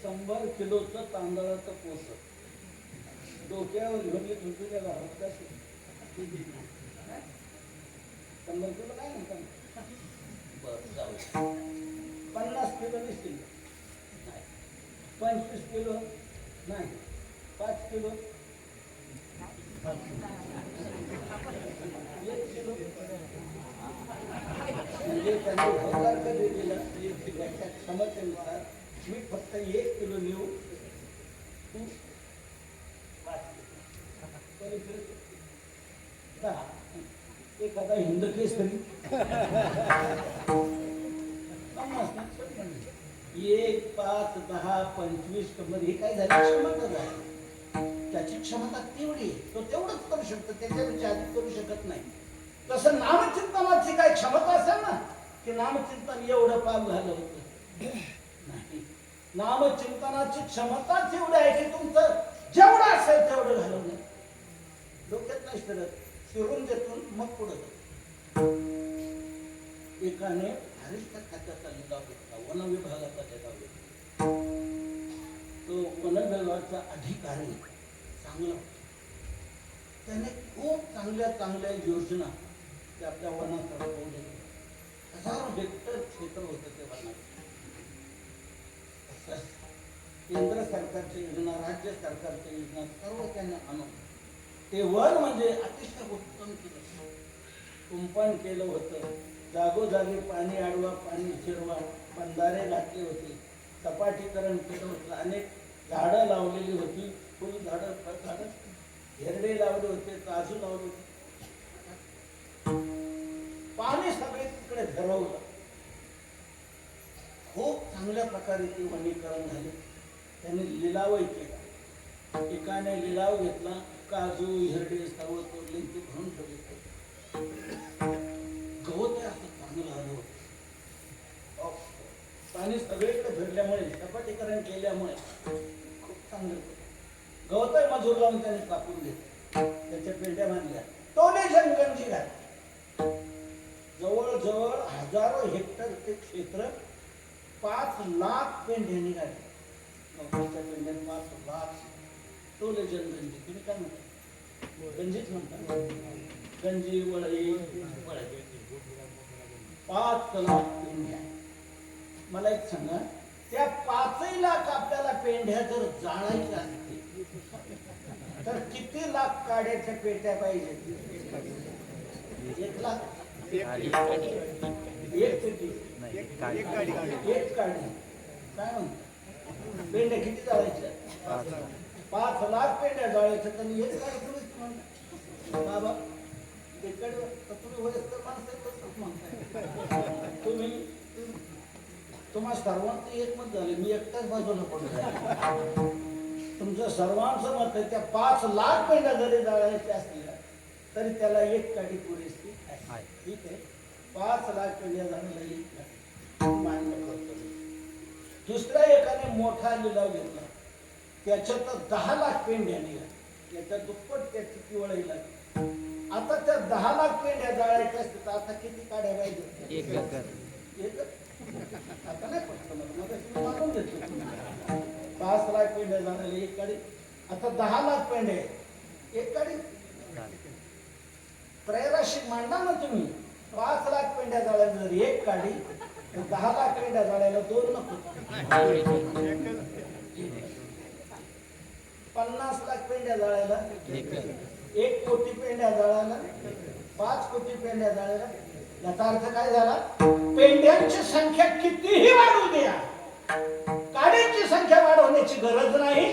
100 किलोचं तांदळाचं पोस डोक्यावर घेऊन तुमच्या घरात कशी 100 किलो काय म्हणतात. बरं जाऊ 50 किलो दिसतील नाही, 25 किलो नाही, 5 किलो 1 किलो म्हणजे त्यांनी हजार कधी दिला त्याच्या क्षमतेनुसार मी फक्त 1 किलो नेऊ तू 5 किलो एखादा हिंद केस तरी 1, 5, 10, 25 मध्ये काय झाली क्षमता झाली. त्याची क्षमता तेवढी तो तेवढंच करू शकतो, त्याच्यापेक्षा अधिक करू शकत नाही. तसं नामचिंतनाची काय क्षमता असेल ना की नामचिंतन एवढं पाप झालं होतं नाही. नामचिंतनाची क्षमताच एवढी आहे की तुमचं जेवढं असेल तेवढं घालवणं डोक्यात नाही फिरत. फिरून देतून मग पुढे एकाने हरिष्ठ खात्याचा लिलाव घेतला, वन विभागाचा लिलाव घेतला. तो वन विभागाचा अधिकारी चांगला होता. त्याने खूप चांगल्या चांगल्या योजना ते आपल्या वनात राबवल्या. 1000 हेक्टर क्षेत्र होतं ते वनात. केंद्र सरकारच्या योजना, राज्य सरकारच्या योजना सर्व त्यांनी आणून ते वन म्हणजे अतिशय उत्तम केलं. कुंपण केलं होतं, जागोजागी पाणी अडवा पाणी जिरवा बंधारे घातले होते, सपाटीकरण केलं होतं, अनेक झाडं लावलेली होती, फुल झाडं फळ झाडं हेरडे लावले होते, काजू लावले होते. पाणी सगळे तिकडे धरवलं. खूप चांगल्या प्रकारे ते वनीकरण झाले. त्यांनी लिलावही केला. एकाने लिलाव घेतला, काजू हिरडे सर्व तोडले, ते भरून ठेवले. गवत असं चांगलं आलं होतं. पाणी सगळीकडे भरल्यामुळे सपाटीकरण केल्यामुळे खूप चांगलं गवत मजूर लावून त्याने कापून घेतलं, त्याच्या पेंड्या बांधल्या. तोने जंगलजी घातली. जवळजवळ 1000 हेक्टर ते क्षेत्र 5 लाख पेंढ्यांनी घातली. गवताच्या पेंढ्यात 5 लाख टोले जनगंजी. तुम्ही काय म्हणता, गंजीच म्हणता, गंजी वळई वळई 5 लाख पेंढ्या. मला एक सांगा, त्या 5 लाख आपल्याला पेंढ्या जर जाळायच्या असतील तर किती लाख काड्याच्या पेट्या पाहिजे? 1 लाख एक पेटी, एक काडी काय म्हणतात. पेंड्या किती जाळायच्या? 5 लाख पेंड्या जाळायच्या. तर एक काडी तुम्हीच म्हणता बाबा तिकडे तुम्ही वयस्कर माणसं तसंच म्हणताय. तुम्हा सर्वांचं एकमत झालं, मी एकटाच बाजूला पडलो. तुमचं सर्वांचं मत आहे त्या 5 लाख पेंड्या जरी जाळायच्या असल्या तरी त्याला एक काडी पुरेशी आहे. ठीक आहे, 5 लाख पेंड्या जाळायला एक काडी मान्य करतो. दुसऱ्या एकाने मोठा लिलाव घेतला, त्याच्यात 10 लाख पेंड्या निघाल्या, याच्या दुप्पट त्याची पिवळी लागली. आता त्या 10 लाख पेंड्या जाळायच्या असतात, आता किती काड्या पाहिजे? एक. आता नाही पडतं मला मागून घेतलं. 5 लाख पेंड्या जाळायला एक काडी, आता 10 लाख पेंड्या एक काडी. त्रैराशिक मांडा ना तुम्ही. 5 लाख पेंड्या जाळायला जर एक काडी, 10 लाख पेंड्या जाळायला 2 नको. 50 लाख पेंड्या जाळायला 1 कोटी पेंड्या जाळायला 5 कोटी पेंड्या जाळायला. याचा अर्थ काय झाला? पेंड्यांची संख्या कितीही वाढू द्या, काडीची संख्या वाढवण्याची गरज नाही.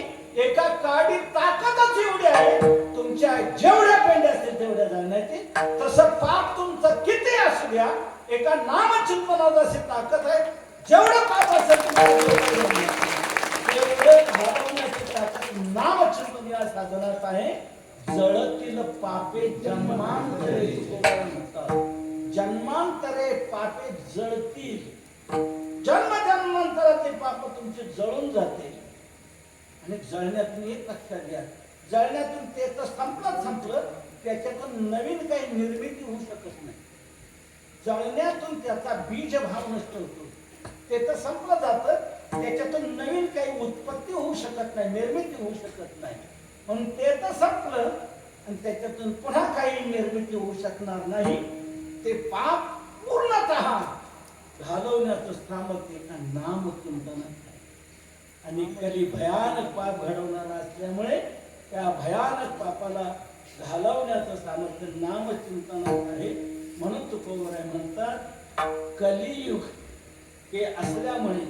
एका काडीत ताकदच एवढी आहे, तुमच्या जेवढ्या पेंड्या असतील तेवढ्या जाळण्याची. तसं पाप तुमचं किती असू द्या, एका नामचिंतनात अशी ताकद आहे. जेवढं पाप असेल तेवढं घालवण्याची ताकद नामचिंतन या साधनात आहे. जळतील पापे जन्मांतरे, जन्मांतरे पापे जळतील. जन्म जन्मांतराचे पाप तुमचे जळून जाते. आणि जळण्यातून एक लक्षात घ्या, जळण्यातून ते तर संपलं, त्याच्यातून नवीन काही निर्मिती होऊ शकत नाही. जळण्यातून त्याचा बीज भाव नष्ट होतो, ते तर संपलं जातं, त्याच्यातून नवीन काही उत्पत्ती होऊ शकत नाही, निर्मिती होऊ शकत नाही. म्हणून ते तर संपलं आणि त्याच्यातून पुन्हा काही निर्मिती होऊ शकणार नाही. ते पाप पूर्णतः घालवण्याचं सामर्थ्य एका नामचिंतनात आहे. आणि कधी भयानक पाप घडवणारा असल्यामुळे त्या भयानक पापाला घालवण्याचं सामर्थ्य नामचिंतनात आहे. म्हणून तुकोबराय म्हणतात, कलियुग हे असल्यामुळे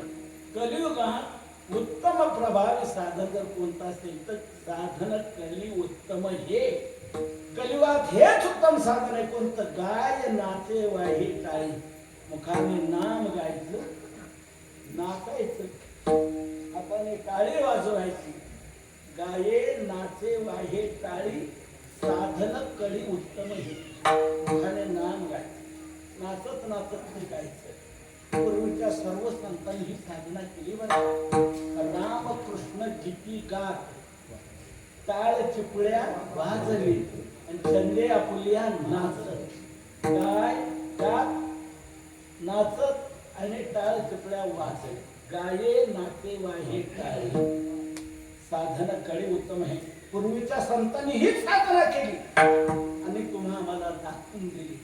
कलियुगात उत्तम प्रभावी साधन जर कोणतं असेल तर साधन कली उत्तम हे. कलियुगात हेच उत्तम साधन आहे कोणतं? गाय नाचे वाही टाळी. मुखाने नाम गायचं, नाचायचं, हाताने टाळी वाजवायची. गाये नाचे वाहे टाळी, साधन कली उत्तम हे. मुखाने नाम गायचं, नाचत नाचत गायचं. पूर्वीच्या सर्व संतांनी ही साधना केली बरं. रामकृष्ण गीती गात, टाळ चिपळ्या वाजवी आणि छंदे आपुलिया नाचत. गाय गात नाचत आणि टाळ चिपळ्या वाजवी. गाये नाचे वाहे टाळी, साधना कळी उत्तम आहे. पूर्वीच्या संतांनी हीच साधना केली आणि तुम्हा आम्हाला दाखवून दिली.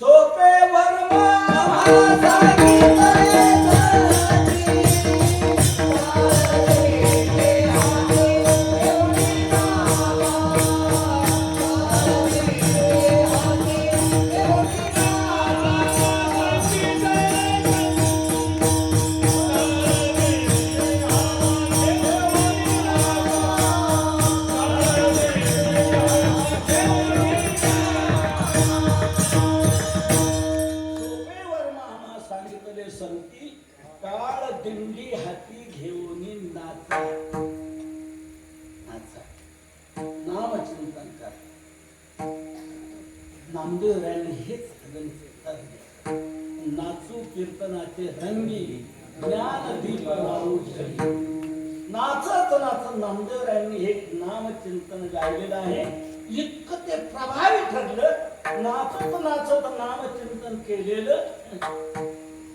सोपे वर्मा काळ दिंडी हाती घेऊन नाचा. नामचिंतन करा. नामदेवरायांनी हेच नाचू कीर्तनाचे रंगी, ज्ञान दीप लावू शरी. नाचत नाचत नामदेवरायांनी एक नामचिंतन गायलेलं आहे. इतकं ते प्रभावी ठरलं. नाचत नाचत नामचिंतन केलेलं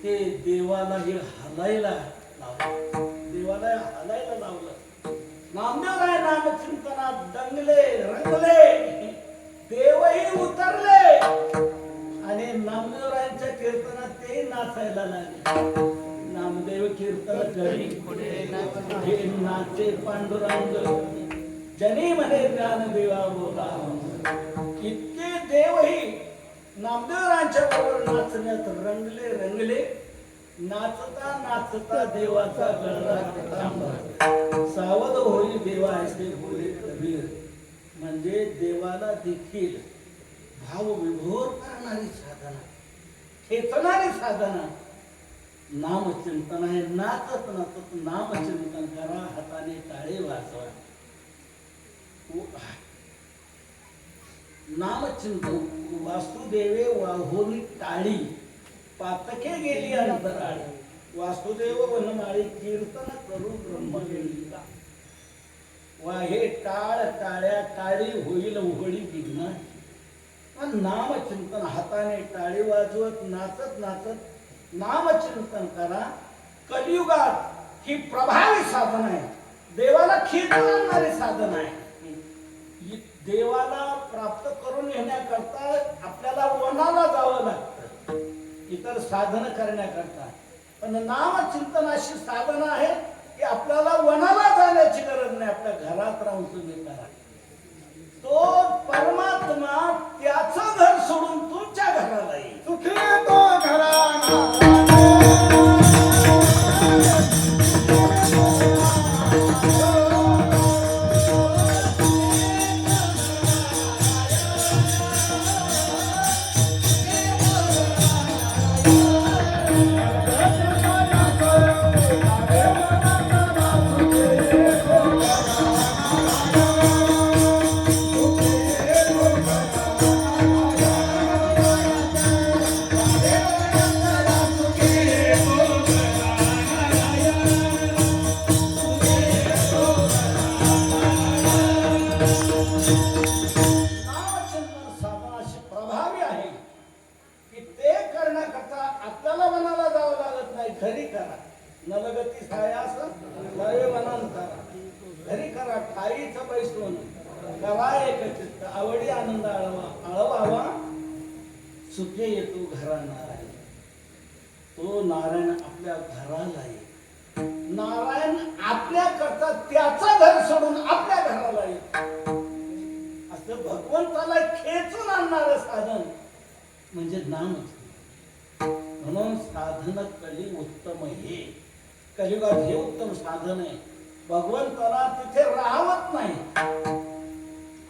ते देवालाही हलायला लावलं. देवाला हलायला लावलं. नामदेवराय नामचिंतनात दंगले रंगले, देवही उतरले आणि नामदेवरायांच्या कीर्तनात ते नाचायला लागले. नामदेव कीर्तन करी हे नाचे पांडुरंग, जनी म्हणे ज्ञानदेवा बोला. इतके देवही नामदेवरांच्या बरोबर नाचण्यात रंगले. नाचता नाचता देवाचा गळा थांबला. सावध होई देवा ऐसे बोले कबीर. म्हणजे देवाला देखील भाव विभोर करणारी साधना, खेचणारी साधना नामचिंतन आहे. नाचत नाचत नामचिंतन करा, हाताने टाळे वाजवा. नामचिंतन वासुदेवे वाहोली टाळी, पातके गेली अंतराळी. वासुदेव वनमाळी कीर्तन करू ब्रह्मवेदिका. वाहे टाळ टाळ्या टाळी होईल उघडी विघ्न. नामचिंतन हाताने टाळी वाजवत नाचत नाचत नामचिंतन करा. कलियुगात ही प्रभावी साधन आहे, देवाला खेचून आणणारी साधन आहे. देवाला प्राप्त करून येण्याकरता आपल्याला वनाला जावं लागतं इतर साधन करण्याकरता. पण नामचिंतन अशी साधन आहे की आपल्याला वनाला जाण्याची गरज नाही, आपल्या घरात राहून तुम्ही करा. तो परमात्मा त्याचं घर सोडून तुमच्या घराला येईल. सुखी तो घराणा आवडी आनंद आळवावा. सुखे येतो घरा नारायण. तो नारायण आपल्या घराला येईल. नारायण आपल्या करता त्याचं घर सोडून आपल्या घराला येईल. असं भगवंताला खेचून आणणार साधन म्हणजे नामच. म्हणून साधन कली उत्तम हे कलियुगात हे उत्तम साधन आहे. भगवंताला तिथे राहत नाही,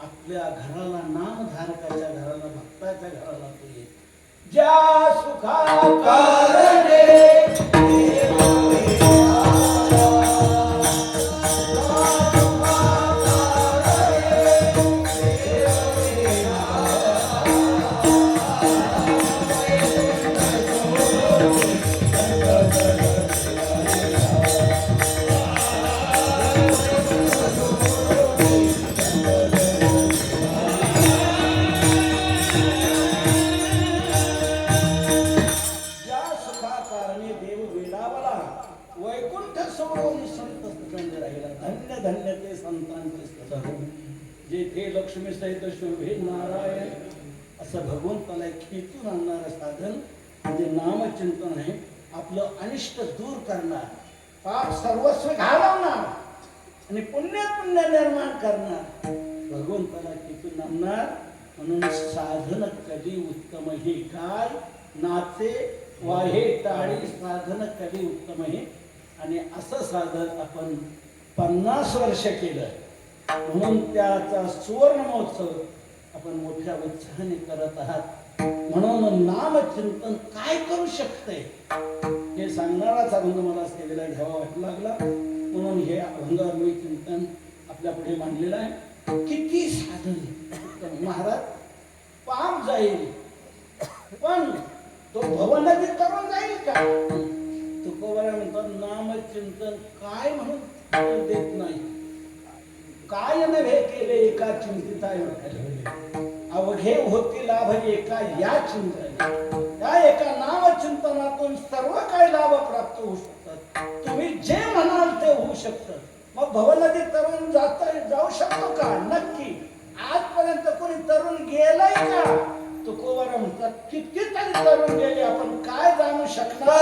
आपल्या घराला नामधारकाच्या घराला भक्ताच्या घराला तो येईल. ज्या सुखा कारणे जेथे लक्ष्मी सहित शोभे नारायण असं भगवंताला खेचून आणणारं साधन म्हणजे नामचिंतन आहे. आपलं अनिष्ट दूर करणार, पाप सर्वस्व घालवणार आणि पुण्य निर्माण करणार, भगवंताला खेचून आणणार. म्हणून साधन कधी उत्तम हे काय नाचे वाहे टाळी साधन कधी उत्तम हे. आणि असं साधन आपण 50 वर्ष केलं म्हणून त्याचा सुवर्ण महोत्सव आपण मोठ्या उत्साहाने करत आहात. म्हणून नामचिंतन काय करू शकते हे सांगणाराच अभंग मला सेवेला घ्यावा वाटू लागला. म्हणून हे अभंग मी चिंतन आपल्या पुढे मांडलेलं आहे. किती साधन महाराज पाप जाईल पण तो भवनदी करून जाईल का? तुकोबरा म्हणतात नामचिंतन काय म्हणून देत नाही. काय नव्हे केले एका चिंतिता अवघे होती लाभ एका या चिंतने. या एका नामचिंतनातून सर्व काही लाभ प्राप्त होऊ शकतात. तुम्ही जे म्हणाल ते होऊ शकतं. मग भवनदी तरुण जाऊ शकतो का? नक्की. आजपर्यंत कोणी तरुण गेलाय का? तुकोबरा म्हणतात कितीतरी तरुण गेले, आपण काय जाणू शकणार?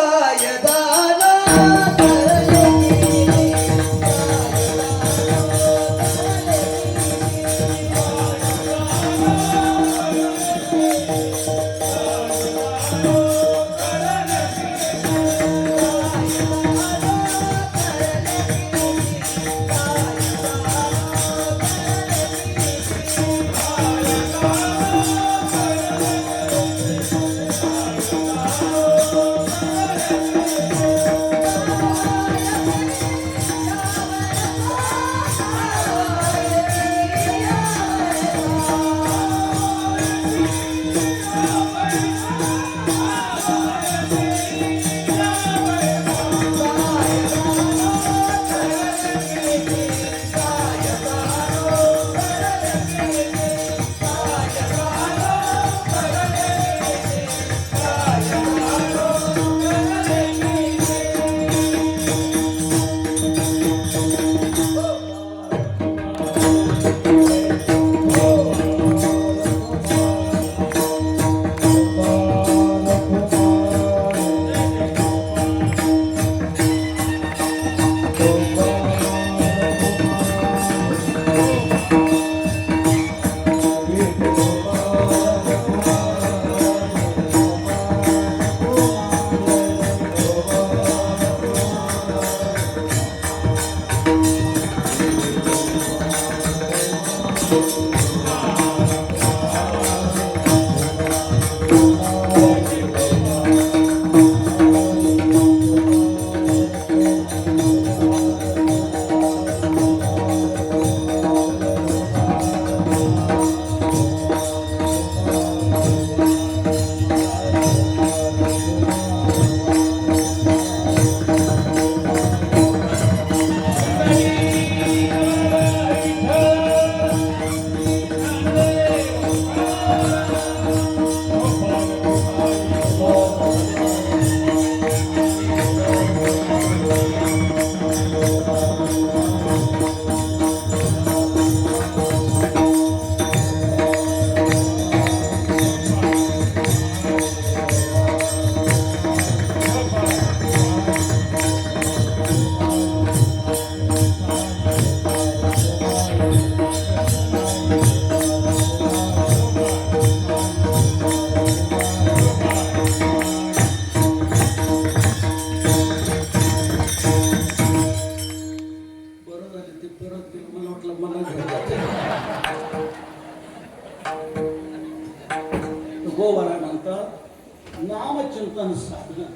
गोवारा म्हणतात नामचिंतन साधन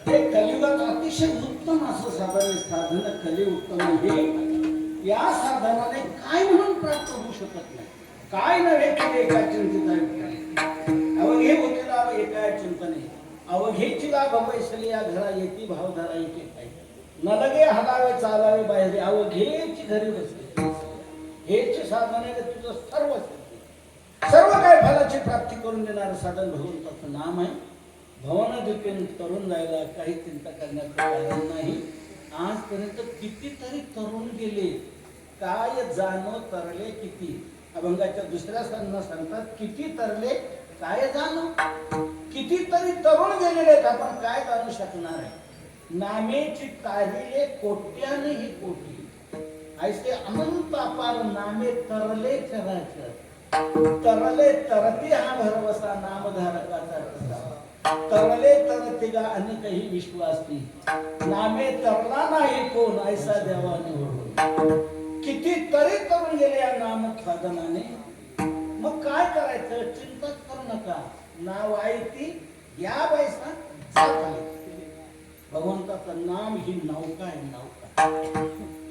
हे कलियुगात अतिशय उत्तम असं साधन साधन कली उत्तम हे या साधनाने काय म्हणून प्राप्त होऊ शकत नाही. काय नव्हे की एका चिंतित अवघे होते लाभ एका चिंतने अवघेची लाभ वैसली या घरा येती भावधारा येते काय न लगे हलावे चालावे बाहेर अवघेची घरी बसले हेची साधने तुझं सर्व काय फलाची प्राप्ती करून देणारं साधन भगवंताचं नाम आहे. भवन दुखेन तरुण जायला काही चिंता करण्याचं कारण नाही. आजपर्यंत कितीतरी तरुण गेले काय जाणो तरले किती. अभंगाच्या दुसऱ्या स्थानाला सांगतात किती तरले काय जाणो. कितीतरी तरुण गेलेले आहेत आपण काय जाणू शकणार आहे. नामेची तारिले कोट्याने ही कोटी ऐसे अनंत अपार नामे तरले चराचर. तरले तरती हा भरवसा नामधारकाचा कसा. तरले तरती गा अनेकही विश्वासी नामे तरला नाही कोण ऐसा देवाने ओढून. किती तरी तरुण गेले या नाम साधनाने. मग काय करायचं चिंताच करू नका. नाव आहे ती या पैसा भगवंताचं नाम ही नौका आहे. नौका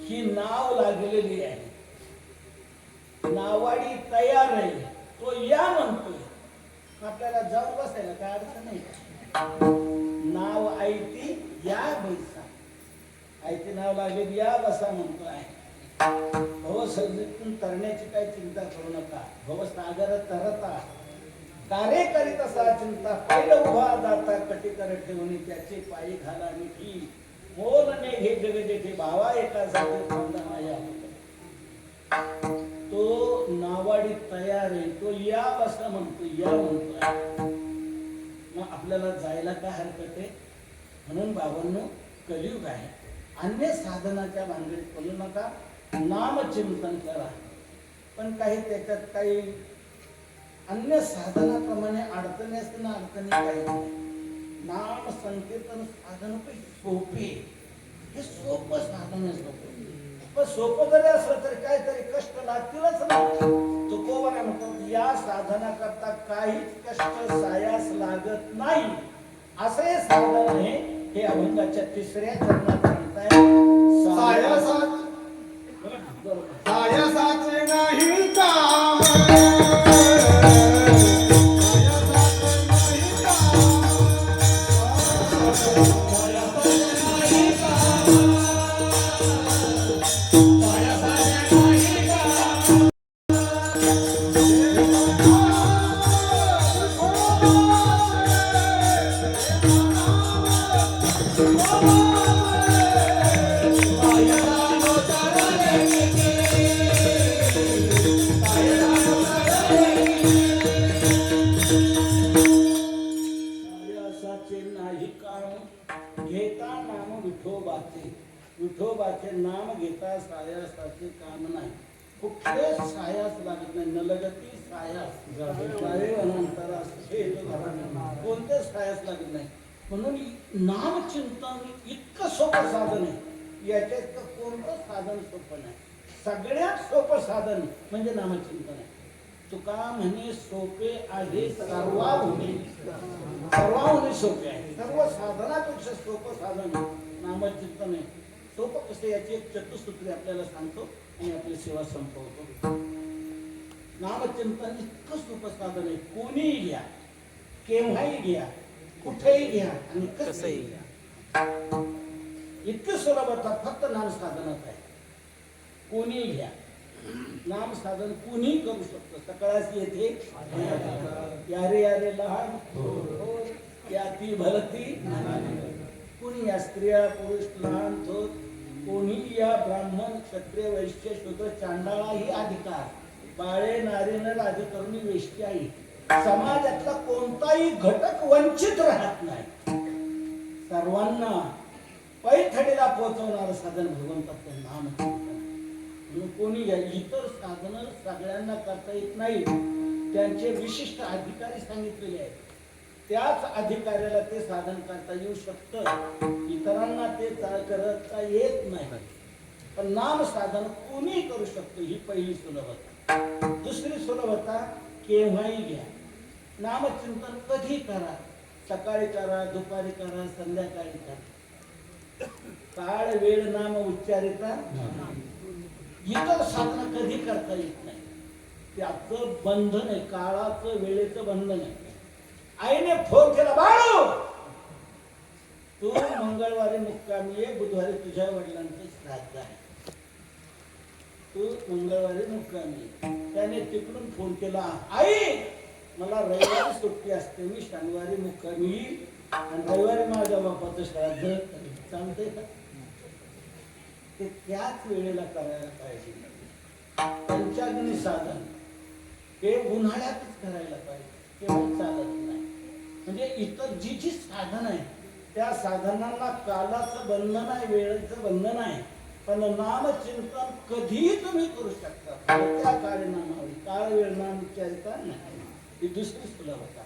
ही नाव लागलेली आहे. नावाडी तयार आहे तो या म्हणतोय आपल्याला जाऊन बसायला काय अडचण नाही. नाव आयती या बैसा आयती नाव लागले या बसा म्हणतोय. भवसंगीतून तरण्याची काही चिंता करू नका. भवसागर तरता कार्य करीत असा चिंता पहिलं उभा जाता कटी कर ठेवून त्याचे पायी घाला मिठी मोल ने घे जग जेथे भावा एका जागे माया. तो नावाडी तयार आहे तो या बसा म्हणतो या म्हणतोय. मग आपल्याला जायला काय हरकत आहे. म्हणून बाबांनो कलियुग आहे. अन्य साधनाच्या भानगडीत पडू नका. नामचिंतन करा. पण काही त्याच्यात काही अन्य साधनाप्रमाणे अडचणी असते ना अडचणी काही नाही. नाम संकीर्तन साधन सोपे हे सोपं साधन आहे. सोपं पण सोपं जरी असलं तरी काहीतरी कष्ट लागतीलच ना. तो कोवरा म्हणतो या साधना करता काहीच कष्ट सायास लागत नाही असं हे साधन आहे. हे अभंगाच्या तिसऱ्या चरणात म्हणताय सायासाचे नाही काम. विठोबाचे नाम घेता सायासाचे काम नाही. कुठले सायास लागत नाही. न लगती सायास कोणते सायास लागत नाही. म्हणून नामचिंतन इतकं सोपं साधन आहे. याच्यात कोणतं साधन सोपं नाही. सगळ्यात सोपं साधन म्हणजे नामचिंतन आहे. तुका म्हणे सोपे आहे सर्वाहुनी. सर्वाहुनी सोपे आहे. सर्व साधनापेक्षा सोपं साधन नामचिंतन आहे. सोपं कसं याची एक चतुसूत्री आपल्याला सांगतो आणि आपली सेवा संपवतो. नामचिंतन इतकं सोपं साधन आहे. कोणीही घ्या केव्हाही घ्या कुठेही घ्या आणि कसंही घ्या. इतकं सुलभता फक्त नाम साधनात आहे. कोणीही घ्या नाम साधन कोणीही करू शकतो. सकाळच येथे यारे यारे लहान याती भलती कोणी या स्त्रिया पुरुष लहान थोर कोणी या ब्राह्मण क्षत्रिय वैश्य शूद्र चांडाळाही अधिकार. बाळे नारी न राजकरणी वेश्याही समाजातला कोणताही घटक वंचित राहत नाही. सर्वांना पैठणीला पोहोचवणारं साधन भगवंताचं नाम. कोणी इतर साधन सगळ्यांना करता येत नाही. त्यांचे विशिष्ट अधिकारी सांगितलेले आहेत. त्याच अधिकाऱ्याला ते साधन करता येऊ शकतं. इतरांना ते करता येत नाही. पण नाम साधन कोणीही करू शकतो. ही पहिली सुलभता. दुसरी सुलभता केव्हाही घ्या. नामचिंतन कधी करा, सकाळी करा, दुपारी करा, संध्याकाळी करा. काळ वेळ नाम उच्चारिता इतर साधना कधी करता येत नाही. त्याचं बंधन आहे, काळाचं वेळेचं बंधन आहे. आईने फोन केला, बाळू तू मंगळवारी मुक्कामी आहे, बुधवारी तुझ्या वडिलांचं श्राद्ध आहे, तू मंगळवारी मुक्कामी. त्याने तिकडून फोन केला, आई मला रविवारी सुट्टी असते, मी शनिवारी मुक्कामी आणि रविवारी माझ्या बापाचं श्राद्ध. चालतंय का? ते त्याच वेळेला करायला पाहिजे. पंचाग्नी साधन हे उन्हाळ्यातच करायला पाहिजे, केवळ चालत नाही. म्हणजे इतर जी जी साधन आहे त्या साधनांना कालाचं बंधन आहे, वेळेचं बंधन आहे. पण नामचिंतन कधीही तुम्ही करू शकता. त्या काळी नामावली, काळ वेळ नाम उच्चारिता नाही. ही दुसरी सुलभता.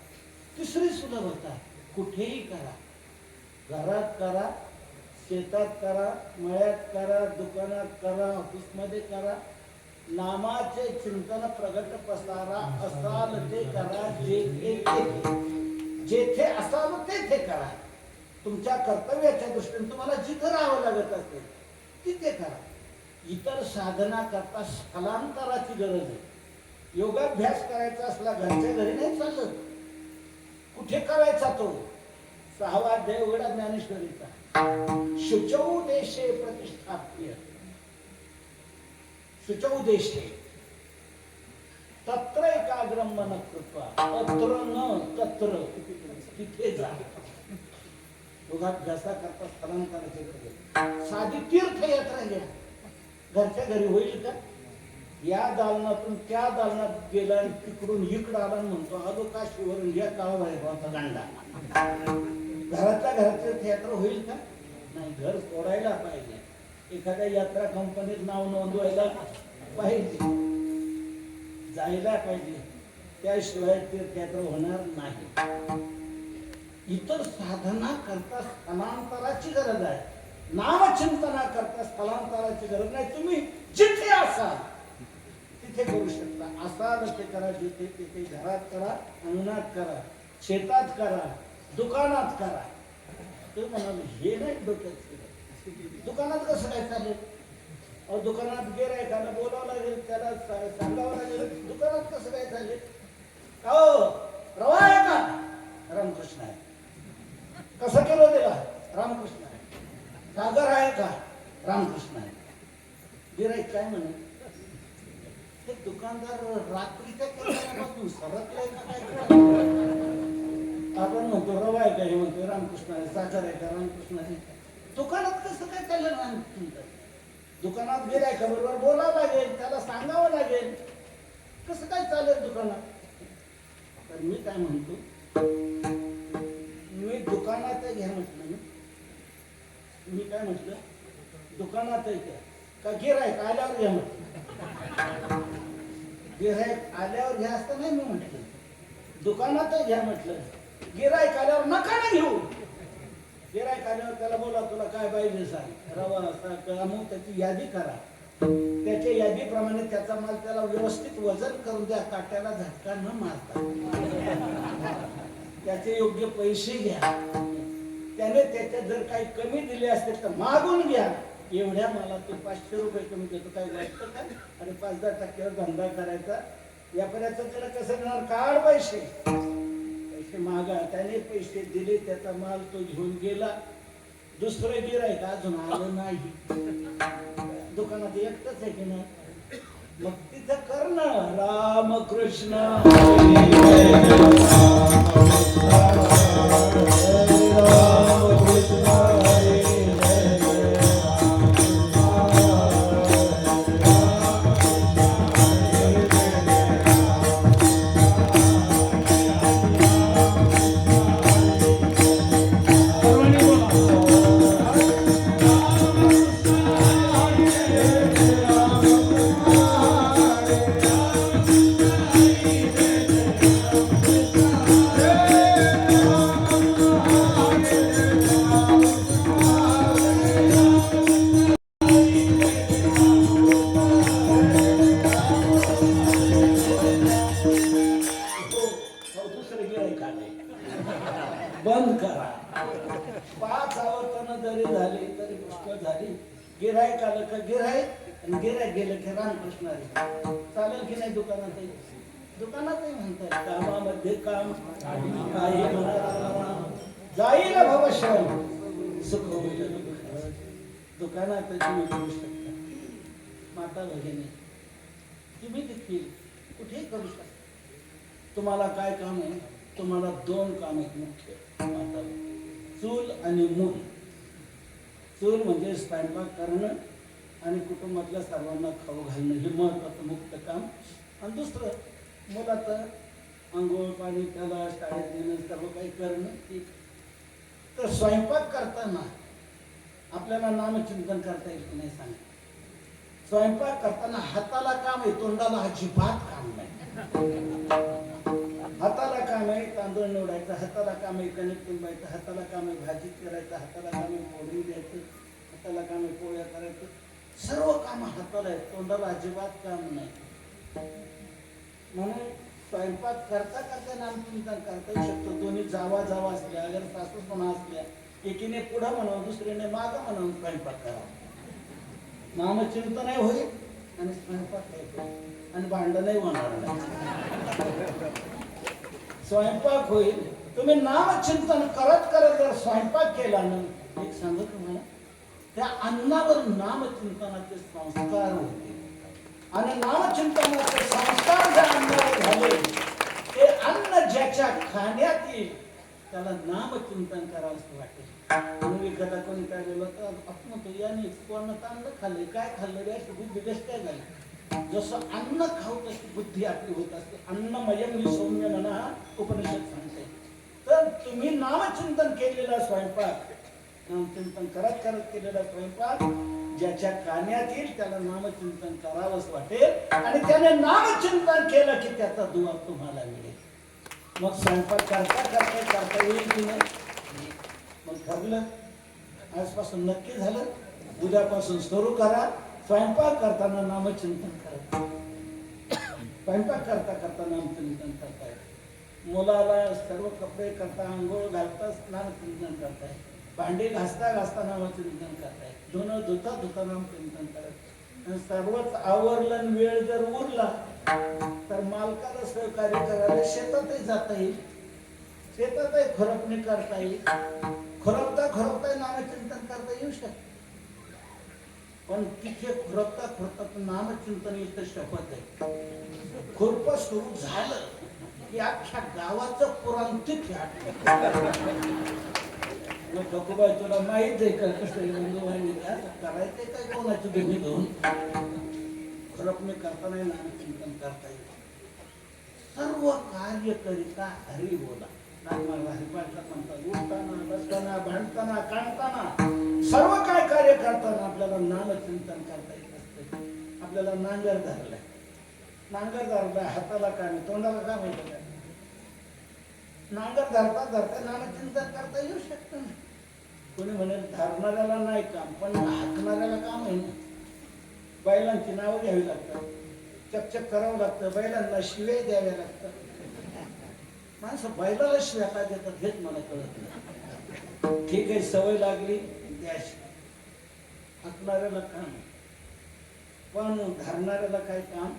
तिसरी सुलभता, कुठेही करा, घरात करा, शेतात करा, मळ्यात करा, दुकानात करा, ऑफिसमध्ये करा. नामाचे चिंतन प्रगट पसारा असाल ते करा, जेथे असाल तेथे करा. तुमच्या कर्तव्याच्या दृष्टीने तुम्हाला जिथं राहावं लागत असेल तिथे करा. इतर साधना करता स्थलांतराची गरज आहे. योगाभ्यास करायचा असला घरच्या घरी नाही चालत. कुठे करायचा तो? 6वा अध्याय उघडा ज्ञानेश्वरीचा. शुचौ देशे प्रतिष्ठाप्य, शुचौ देशे तत्र एकाग्रम मन कृत्वा, अत्र न तत्र, तिथे जा. योगाभ्यासा करता स्थलांतराची गरज. साधी तीर्थयात्रा घ्या, घरच्या घरी होईल का? या दालनातून त्या दालनात गेला आणि तिकडून इकडं आला म्हणतो अगो काशीवरून या काळाचा गांडा. घरातल्या घरात तीर्थयात्रा होईल का? नाही. घर सोडायला पाहिजे, एखाद्या यात्रा कंपनीत नाव नोंदवायला पाहिजे, जायला पाहिजे, त्याशिवाय तीर्थयात्रा होणार नाही. इतर साधना करता स्थलांतराची गरज आहे, नामचिंतना करता स्थलांतराची गरज नाही. तुम्ही जिथे असाल तिथे करू शकता. असाल ते करा, जिथे तिथे. घरात करा, अंगणात करा, शेतात करा, दुकानात करा. ते म्हणाले हे नाही डोक्यात. दुकानात कसं काय चालेल? अहो दुकानात गिऱ्हाईकाला बोलावं लागेल, त्याला सांगावं लागेल. दुकानात कसं काय चालेल? अहो रवा आहे का? रामकृष्ण आहे. कसं केलं त्याला? रामकृष्ण आहे. सागर आहे का? रामकृष्ण आहे. गिऱ्हाईक काय म्हणे? ते दुकानदार रात्रीच्या केल्यापासून सरकलाय का काय? आपण म्हणतो रवा आहे का? हे म्हणतो रामकृष्ण आहे. सागर आहे का? रामकृष्ण आहे. दुकानात कसं काय चाललं रामकृष्ण? दुकानात गिऱ्हाईक बरोबर बोलावं लागेल, त्याला सांगावं लागेल. कसं काय चालेल दुकानात? तर मी काय म्हणतो, मी दुकानात घ्या म्हटलं. मी काय म्हटलं? दुकानात घ्या का गिऱ्हाईक आल्यावर घ्या म्हटलं. गिऱ्हाईक आल्यावर घ्या असतं नाही मी म्हटलं, दुकानात घ्या म्हटलं. गिऱ्हाईक आल्यावर नका ना घेऊ. गिऱ्हाईक आल्यावर त्याला बोला तुला काय पाहिजे सांग, रवा असा मग त्याची यादी करा. त्याच्या यादीप्रमाणे त्याचा माल त्याला व्यवस्थित वजन करून द्या, काट्याला झटका न मारता. त्याचे योग्य पैसे घ्या. त्याने त्याच्यात जर काही कमी दिले असते तर मागून घ्या. एवढ्या मला ते 500 रुपये कमी देतो, काय वाटतं का? आणि 5-10 टक्क्यावर धंदा करायचा. व्यापाऱ्याचं त्याला कसं देणार? काढ पैसे, पैसे मागा. त्याने पैसे दिले, त्याचा माल तो घेऊन गेला. दुसरं गिऱ्हाईक अजून आलं नाही. दुकानात एकटंच आहे की नाही? मग तिथं कर ना रामकृष्ण बंद करा. 5 आवर्तन जरी झाली तरी पुष्कळ झाली. गिऱ्हाईक आलं का गिऱ्हाईक आणि गिऱ्हाईक गेलं की रामकृष्ण हरी. चालेल की नाही दुकानातही? दुकानातही म्हणतात कामामध्ये काम काही म्हणा जाईल भवशरण सुख होईल. दुकानात तुम्ही करू शकता. माता भगिनी तुम्ही देखील कुठेही करू शकता. तुम्हाला काय काम आहे? तुम्हाला 2 काम आहेत मुख्य. माता चूल आणि मूल. चूल म्हणजे स्वयंपाक करणं आणि कुटुंबातल्या सर्वांना खाऊ घालणं हे महत्वाचं मुख्य काम. आणि दुसरं मुलाचं आंघोळ पाणी त्याला शाळेत नेणं सर्व काही करणं ठीक. तर स्वयंपाक करताना आपल्याला नामचिंतन करता येईल की नाही सांगा. स्वयंपाक करताना हाताला काम आहे, तोंडाला अजिबात काम नाही. हाताला काम आहे तांदूळ निवडायचं, हाताला काम आहे कणिक तुंबायचं, हाताला काम आहे भाजी करायचं, हाताला काम आहे फोडणी द्यायचं, हाताला काम आहे पोळ्या करायचं. सर्व काम हाताला आहे, तोंडाला अजिबात काम नाही. म्हणून स्वयंपाक करता करता नामचिंतन करता येऊ शकतो. दोन्ही जावा असल्या, अगर सासूपणा असल्या, एकीने पुढं म्हणावं दुसरीने मागं म्हणावं स्वयंपाक करावा. नामचिंतनही होईल आणि स्वयंपाक होईल आणि भांडणही होणार नाही. स्वयंपाक होईल. तुम्ही नामचिंतन करत करत जर स्वयंपाक केला ना, एक सांगू तुम्हाला, त्या अन्नावर नामचिंतनाचे संस्कार होते आणि नामचिंतनाचे संस्कार ज्या अन्नावर झाले ते अन्न ज्याच्या खाण्यात येईल त्याला नामचिंतन करावं वाटेल. म्हणून एखादा कोणी काय बोललं तर आपण तो याने कोण अन्न खाल्ले काय खाल्लं रे बुद्धी बेस्ट काय झाली. जसं अन्न खाऊ तशी बुद्धी आपली होत असते. अन्नमयम ही सौम्य म्हणा उपनिषद सांगते. तर तुम्ही नामचिंतन केलेला स्वयंपाक, नामचिंतन करत करत केलेला स्वयंपाक ज्याच्या कान्यात येईल त्याला नामचिंतन करावंच वाटेल आणि त्याने नामचिंतन केलं की त्याचा दुवा तुम्हाला मिळेल. मग स्वयंपाक करता येईल की नाही? मग ठरलं आजपासून नक्की झालं. उद्यापासून सुरू करा. स्वयंपाक करताना नामचिंतन करा. स्वयंपाक करता करता नामचिंतन करताय. मुलाला सर्व कपडे करता आंघोळ घालता नामचिंतन करताय. भांडी घासता नामचिंतन करताय. धुणं धुता नामचिंतन करत. सर्वच आवरलं वेळ जर उरला तर मालकाला सहकार्य करायला शेतातही जाता येईल. शेतातही खुरपणी करता येईल. खुरपता नामचिंतन करता येऊ शकत. पण तिथे खुरपता नामचिंतन इथं शपथ आहे. खुरप सुरू झालं की अख्ख्या गावाचं पुराण तिथे ठोकूबाई तुला माहित आहे का कसं करायचंय काय कोणाची दोन्ही दोन खुरपणी करताना नामचिंतन करता येईल. सर्व कार्य करिता हरी बोला. हरिपाठात म्हणतात उठताना बसताना भांडताना काढताना सर्व काय कार्य करताना आपल्याला नामचिंतन करता येत असते. आपल्याला नांगर धरलाय हाताला काम तोंडाला काम होतं काय. नांगर धरता नामचिंतन करता येऊ शकतं ना. कोणी म्हणेल धरणाऱ्याला नाही काम पण हाकणाऱ्याला काम आहे ना. बैलांची नावं घ्यावी लागतात, चकचक करावं लागतं, बैलांना शिव्या द्याव्या लागतात. माणसं बैलाला शिव्या काय देतात हेच मला कळत नाही. ठीक आहे सवय लागली द्याशी. हाकणाऱ्याला काम पण धरणाऱ्याला काय काम.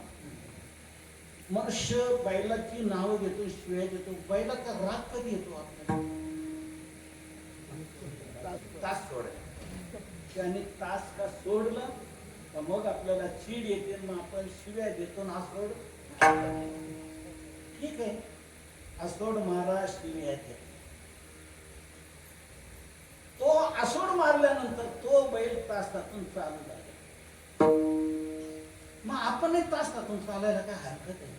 मनुष्य बैलाची नावं घेतो शिव्या देतो. बैलाचा राग कधी येतो आपल्याला? तास सोडायला. त्याने तास का सोडलं तर मग आपल्याला चीड येते. मग आपण शिव्या देतो ना सोड ठीक आहे असोड मारा शिव्या द्या. तो असोड मारल्यानंतर तो बैल तासातून चालू लागला. मग आपणही तासातून चालायला काय हरकत आहे?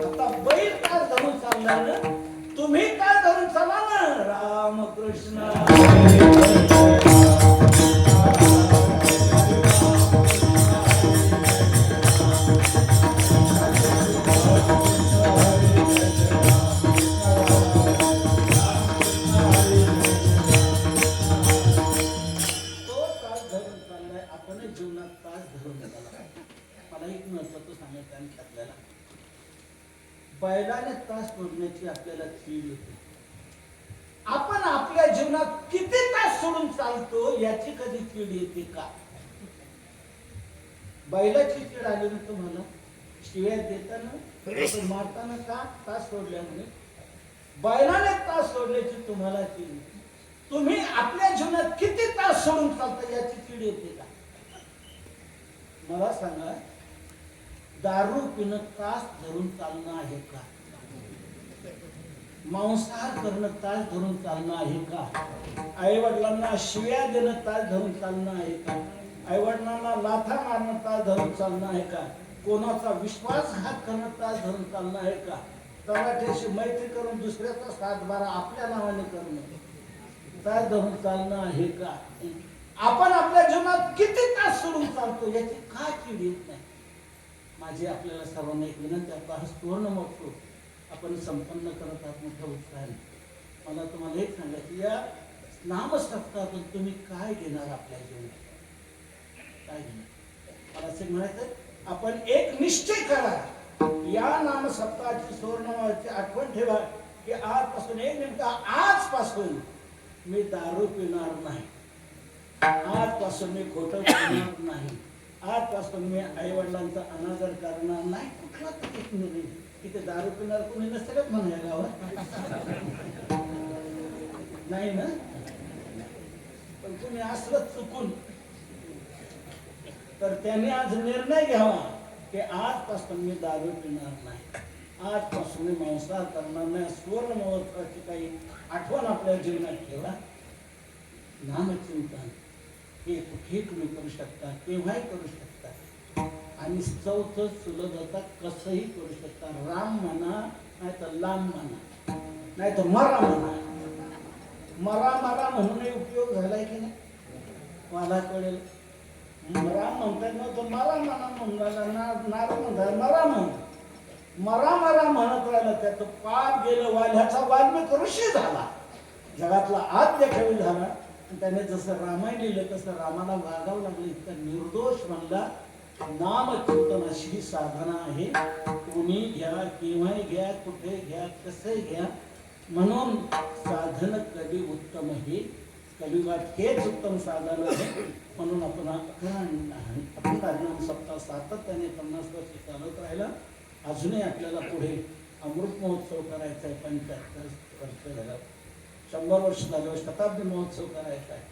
आता बैल काय धरून चाललाय ना तुम्ही काय धरून चाला ना. रामकृष्ण बैलाने तास सोडण्याची आपल्याला चीड येते. आपण आपल्या जीवनात किती तास सोडून चालतो याची कधी चीड येते का? बैलाची चीड आली ना तुम्हाला शिव्या देताना मारताना का तास सोडल्यामुळे? बैलाने तास सोडल्याची तुम्हाला चीड येते. तुम्ही आपल्या जीवनात किती तास सोडून चालता याची चीड येते का? मला सांगा, दारू पिणं तास धरून चालणं आहे का? मांसाहार करणं तास धरून चालणं आहे का? आई वडिलांना शिव्या देणं तास धरून चालणं आहे का? आई वडिलांना लाथा मारणं तास धरून चालणं आहे का? कोणाचा विश्वासघात करणं तास धरून चालणं आहे का? तलाठ्याशी मैत्री करून दुसऱ्याचा सातबारा आपल्या नावाने करणं तास धरून चालणं आहे का? आपण आपल्या जीवनात किती तास सोडून चालतो याची का चीड येत नाही? माझी आपल्याला सर्वांना एक विनंती, आपला हा सुवर्ण महोत्सव आपण संपन्न करत आहात मोठ्या उत्साहाने. मला तुम्हाला एक सांगायचं, या नामसप्ताहातून तुम्ही काय घेणार आपल्या जीवनात? काय घेणार? मला असं म्हणायचं, आपण एक निश्चय करा, या नामसप्ताहाची सुवर्णमाची आठवण ठेवा की आजपासून एक नेमका आजपासून मी दारू पिणार नाही, आजपासून मी खोटं बोलणार नाही, आजपासून मी आई वडिलांचा अनादर करणार नाही. कुठला तरी निर्णय, तिथे दारू पिणार कोणी नसेलच म्हणूया गावात नाही ना, पण तुम्ही असलं चुकून तर त्यांनी आज निर्णय घ्यावा की आजपासून मी दारू पिणार नाही, आजपासून मी मांसाहार करणार नाही. सुवर्ण महोत्सवाची काही आठवण आपल्या जीवनात ठेवा. नामचिंतन हे कुठेही तुम्ही करू शकता, केव्हाही करू शकता. आणि चौथं सुलभ होता, कसंही करू शकता. राम म्हणा, नाही तर लांब म्हणा, नाही तर मरा म्हणा. मरा मरा म्हणूनही उपयोग झालाय की नाही? मला कळेल. राम म्हणतात ना, तो मरा म्हणा म्हणला, नारा म्हणतात मरा म्हण. मरा मरा म्हणत राहिला, त्याचं पाप गेलं. वाल्याचा वाल्मिक ऋषी झाला, जगातला आद्य कवी झाला. त्याने जसं रामायण लिहिलं तसं रामाला वागावं लागलं. इतका निर्दोष म्हणला. नामचिंतनाशी ही साधना आहे. कोणी घ्या, केव्हाही घ्या, कुठे घ्या, कसंही घ्या. म्हणून साधन कधी उत्तम हे कलियुगात हेच उत्तम साधन आहे. म्हणून आपण नाम सप्ताह सातत्याने 50 वर्ष चालत राहिला. अजूनही आपल्याला पुढे अमृत महोत्सव करायचा आहे. 75 वर्ष झालं, 100 वर्ष झालं, शताब्दी महोत्सव करायचा आहे.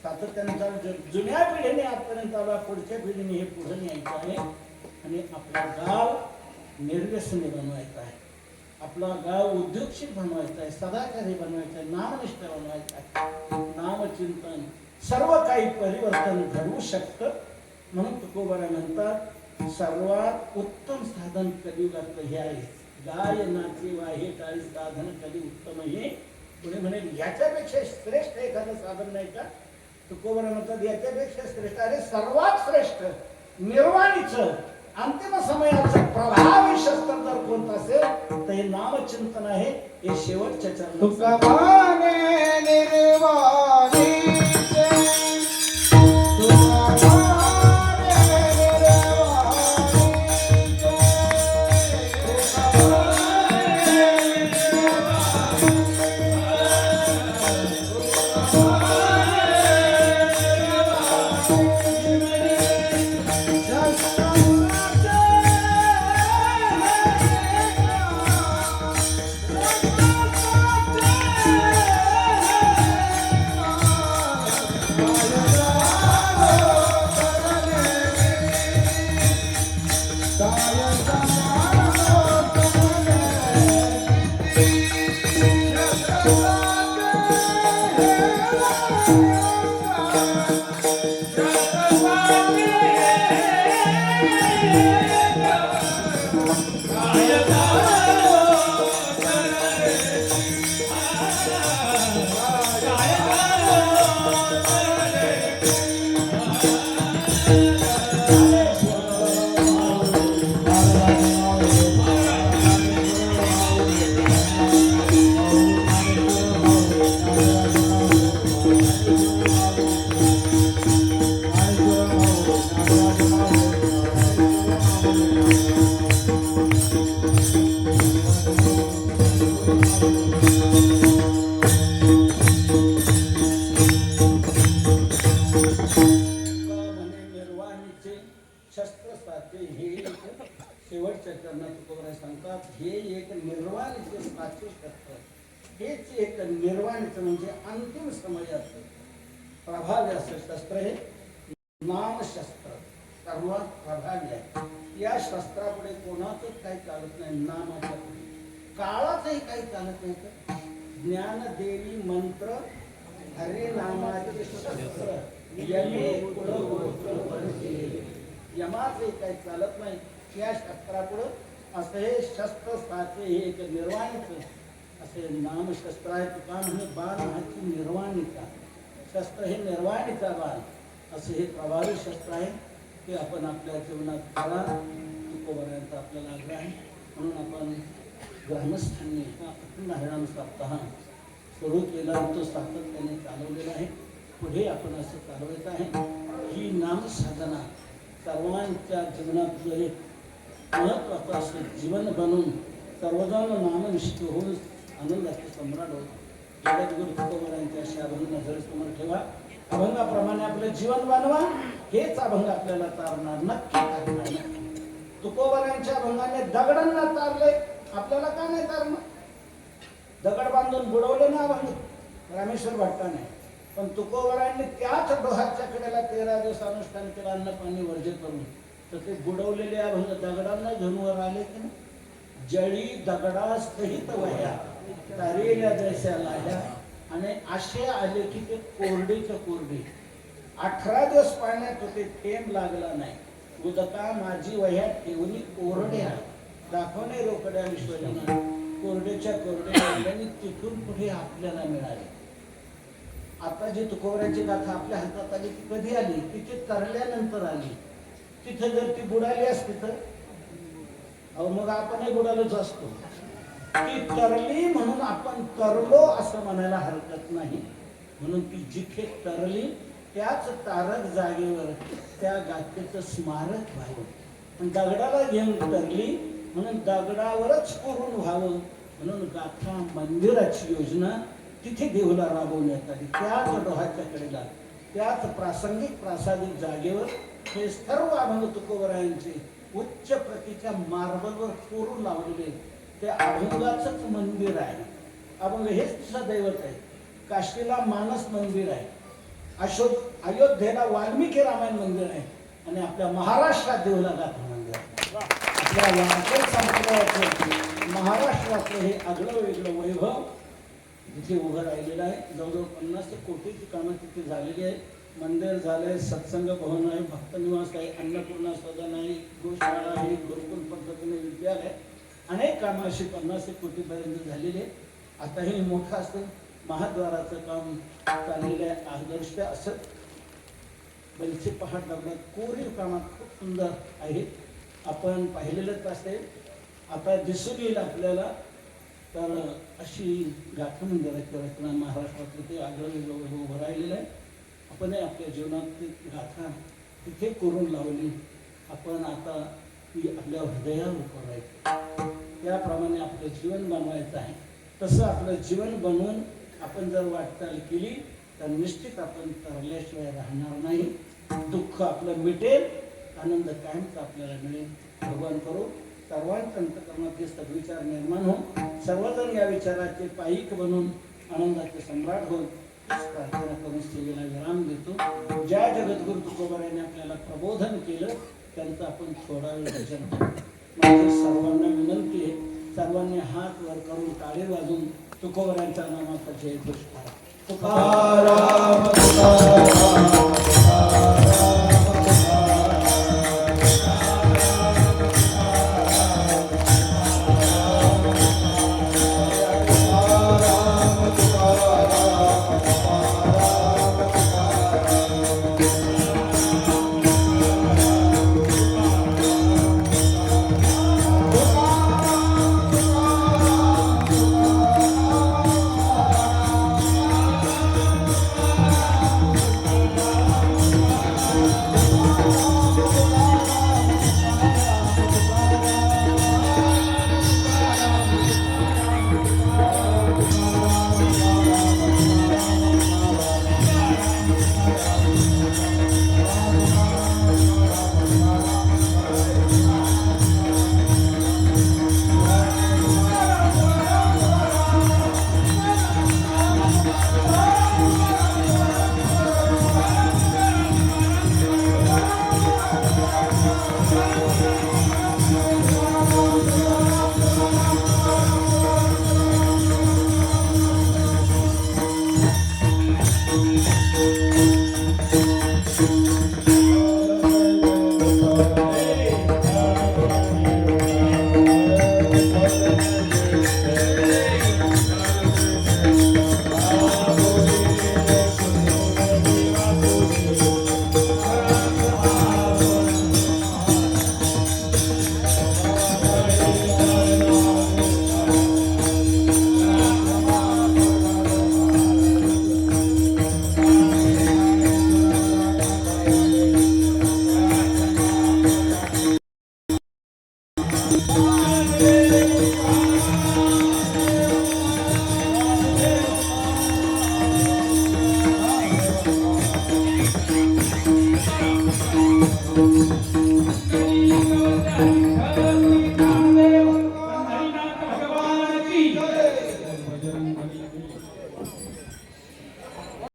सातत्याने चालू, जुन्या पिढीने आजपर्यंत आला, पुढच्या पिढीने हे पुढे न्यायचं आहे. आणि आपला गाव निर्व्यसनी बनवायचा आहे, आपला गाव उद्योगशील बनवायचा आहे, सदाचारी बनवायचा आहे, नामनिष्ठ बनवायचा आहे. नामचिंतन सर्व काही परिवर्तन घडवू शकतं. म्हणून तुकोबारा म्हणतात, सर्वात उत्तम साधन कलियुगातलं हे आहे. गायनाचे वाहे टाळी साधन कली उत्तम हे. पुढे म्हणेल याच्यापेक्षा श्रेष्ठ एखादं साधन नाही का? तुकोबारा म्हणतात, याच्यापेक्षा श्रेष्ठ, अरे सर्वात श्रेष्ठ निर्वाणीचं अंतिम समयाचं प्रभावी शस्त्र जर कोणतं असेल तर हे नामचिंतन आहे. हे शेवटच्या चरणात तुकोबराय सांगतात हे एक निर्वाणीचे साचे शस्त्र, हेच एक निर्वाणीचं म्हणजे अंतिम समयाचं प्रभावी असं शस्त्र हे नामशस्त्र सर्वात प्रभावी आहे. या शस्त्रापुढे कोणाचंच काही चालत नाही. नामाच्या पुढे काळाचंही काही चालत नाही. तर ज्ञानदेवी मंत्र हरे नामाचे शस्त्र यमे कुळगोत्र वरचे. यमाचंही काही चालत नाही. या शस्त्रापुढं असं हे शस्त्र साचे हे एक निर्वाणीचं असे नामशस्त्र आहे. तुका म्हणे बाण हाची निर्वाणीचा शस्त्र हे निर्वाणीचा बाण असे हे प्रभावी शस्त्र आहे. ते आपण आपल्या जीवनात करा. तुकोबरायांचा आपल्याला आग्रह आहे. म्हणून आपण ग्रामस्थांनी हा अखंड हरिनाम सप्ताह सुरू केला. तो सातत्याने चालवलेला आहे. पुढे आपण असं चालवायचं आहे. ही नामसाधना सर्वांच्या जीवनातलं एक महत्त्वाचं असं जीवन बनवून सर्वजण नामनिष्ठ होऊन आनंदाचे सम्राट होत. जगद्गुरु तुकोबरायांच्या अशा अभंग नजरेसमोर ठेवा. अभंगाप्रमाणे आपलं जीवन बनवा. हेच अभंग आपल्याला तारणार, नक्की तारणार. तुकोबरायांच्या अभंगाने दगडांना तारले, आपल्याला का नाही तारणार? दगड बांधून बुडवले ना अभंग रामेश्वर भट्टाने. पण तुकोबरायांनी त्याच डोहाच्या कडेला 13 दिवस अनुष्ठान केलं, अन्न पाणी वर्ज्य करून. तर ते बुडवलेले अभंग दगडांना घेऊन वर आले की नाही. जळी दगडा सहित वह्या तारेल्या जैस्या लाह्या. आणि असे आले की ते कोरडेच्या कोरडे. 18 दिवस पाण्यात होते, थेंब लागला नाही. उदका माझी वह्या ठेवली कोरड्या, दाखवणे रोकड्या विश्वजना. कोरडेच्या कोरड्या आणि तिथून पुढे आपल्याला मिळाले. आता जी तुकोबराची गाथा आपल्या हातात आली ती कधी आली? तिची तरल्यानंतर आली. तिथे जर ती बुडाली असती तर अहो मग आपणही बुडालोच असतो. ती तरली म्हणून आपण तरलो असं म्हणायला हरकत नाही. म्हणून ती जिथे तरली त्याच तारक जागेवर त्या गाथेचं स्मारक व्हावं. पण दगडाला घेऊन तरली म्हणून दगडावरच कोरून व्हावं. म्हणून गाथा मंदिराची योजना तिथे देऊला राबवण्यात आली. त्याच डोहाच्या कडेला त्याच प्रासंगिक प्रासादिक जागेवर हे सर्व अभंग तुकोबरायांचे उच्च प्रतीच्या मार्बलवर कोरून लावलेले ते अभंगाचंच मंदिर आहे. अभंग हेच तिचं दैवत आहे. काशीला मानस मंदिर आहे. अयोध्येला वाल्मिकी रामायण मंदिर आहे. आणि आपल्या महाराष्ट्रात देऊला गाथा मंदिर आहे. आपल्या वारकरी संप्रदायाचं महाराष्ट्रातलं हे आगळं वेगळं वैभव तिथे उभं राहिलेलं आहे. जवळजवळ 50 कोटीची कामं तिथे झालेली आहे. मंदिर झालंय, सत्संग भवन आहे, भक्तनिवास आहे, अन्नपूर्णा सदन आहे, गोशाळा आहे, गुरुकुल पद्धतीने विद्यालय, अनेक कामं अशी 50 कोटीपर्यंत झालेली आहे. आताही मोठं असं महाद्वाराचं काम चाललेलं आहे. आदर्श असं बलसे पहाड दगडात कोरीव कामात खूप सुंदर आहे. आपण पाहिलेलंच असेल. आता दिसून येईल आपल्याला. तर अशी गाथा मंदिराची रचना महाराष्ट्रातलं ते आगळं वेगळं उभं राहिलेलं आहे. आपण आपल्या जीवनात गाथा तिथे करून लावली. आपण आता ती आपल्या हृदयावर करायची. त्याप्रमाणे आपलं जीवन बनवायचं आहे. तसं आपलं जीवन बनवून आपण जर वाटचाल केली तर निश्चित आपण तरल्याशिवाय राहणार नाही. दुःख आपलं मिटेल, आनंद कायमचा आपल्याला मिळेल. भगवान करो सर्वांच्या अंतःकरणात हे सद्विचार निर्माण हो. सर्वजण या विचाराचे पायिक बनून आनंदाचे सम्राट होऊन प्रार्थना करून सेवेला विराम देतो. ज्या जगद्गुरु तुकोबरायांनी आपल्याला प्रबोधन केलं त्यांचं आपण थोडा वेळ भजन करू. माझी सर्वांना विनंती आहे, सर्वांनी हात वर करून टाळे वाजून तुकोबरायांच्या नामाचा जयघोष करा. तुकाराम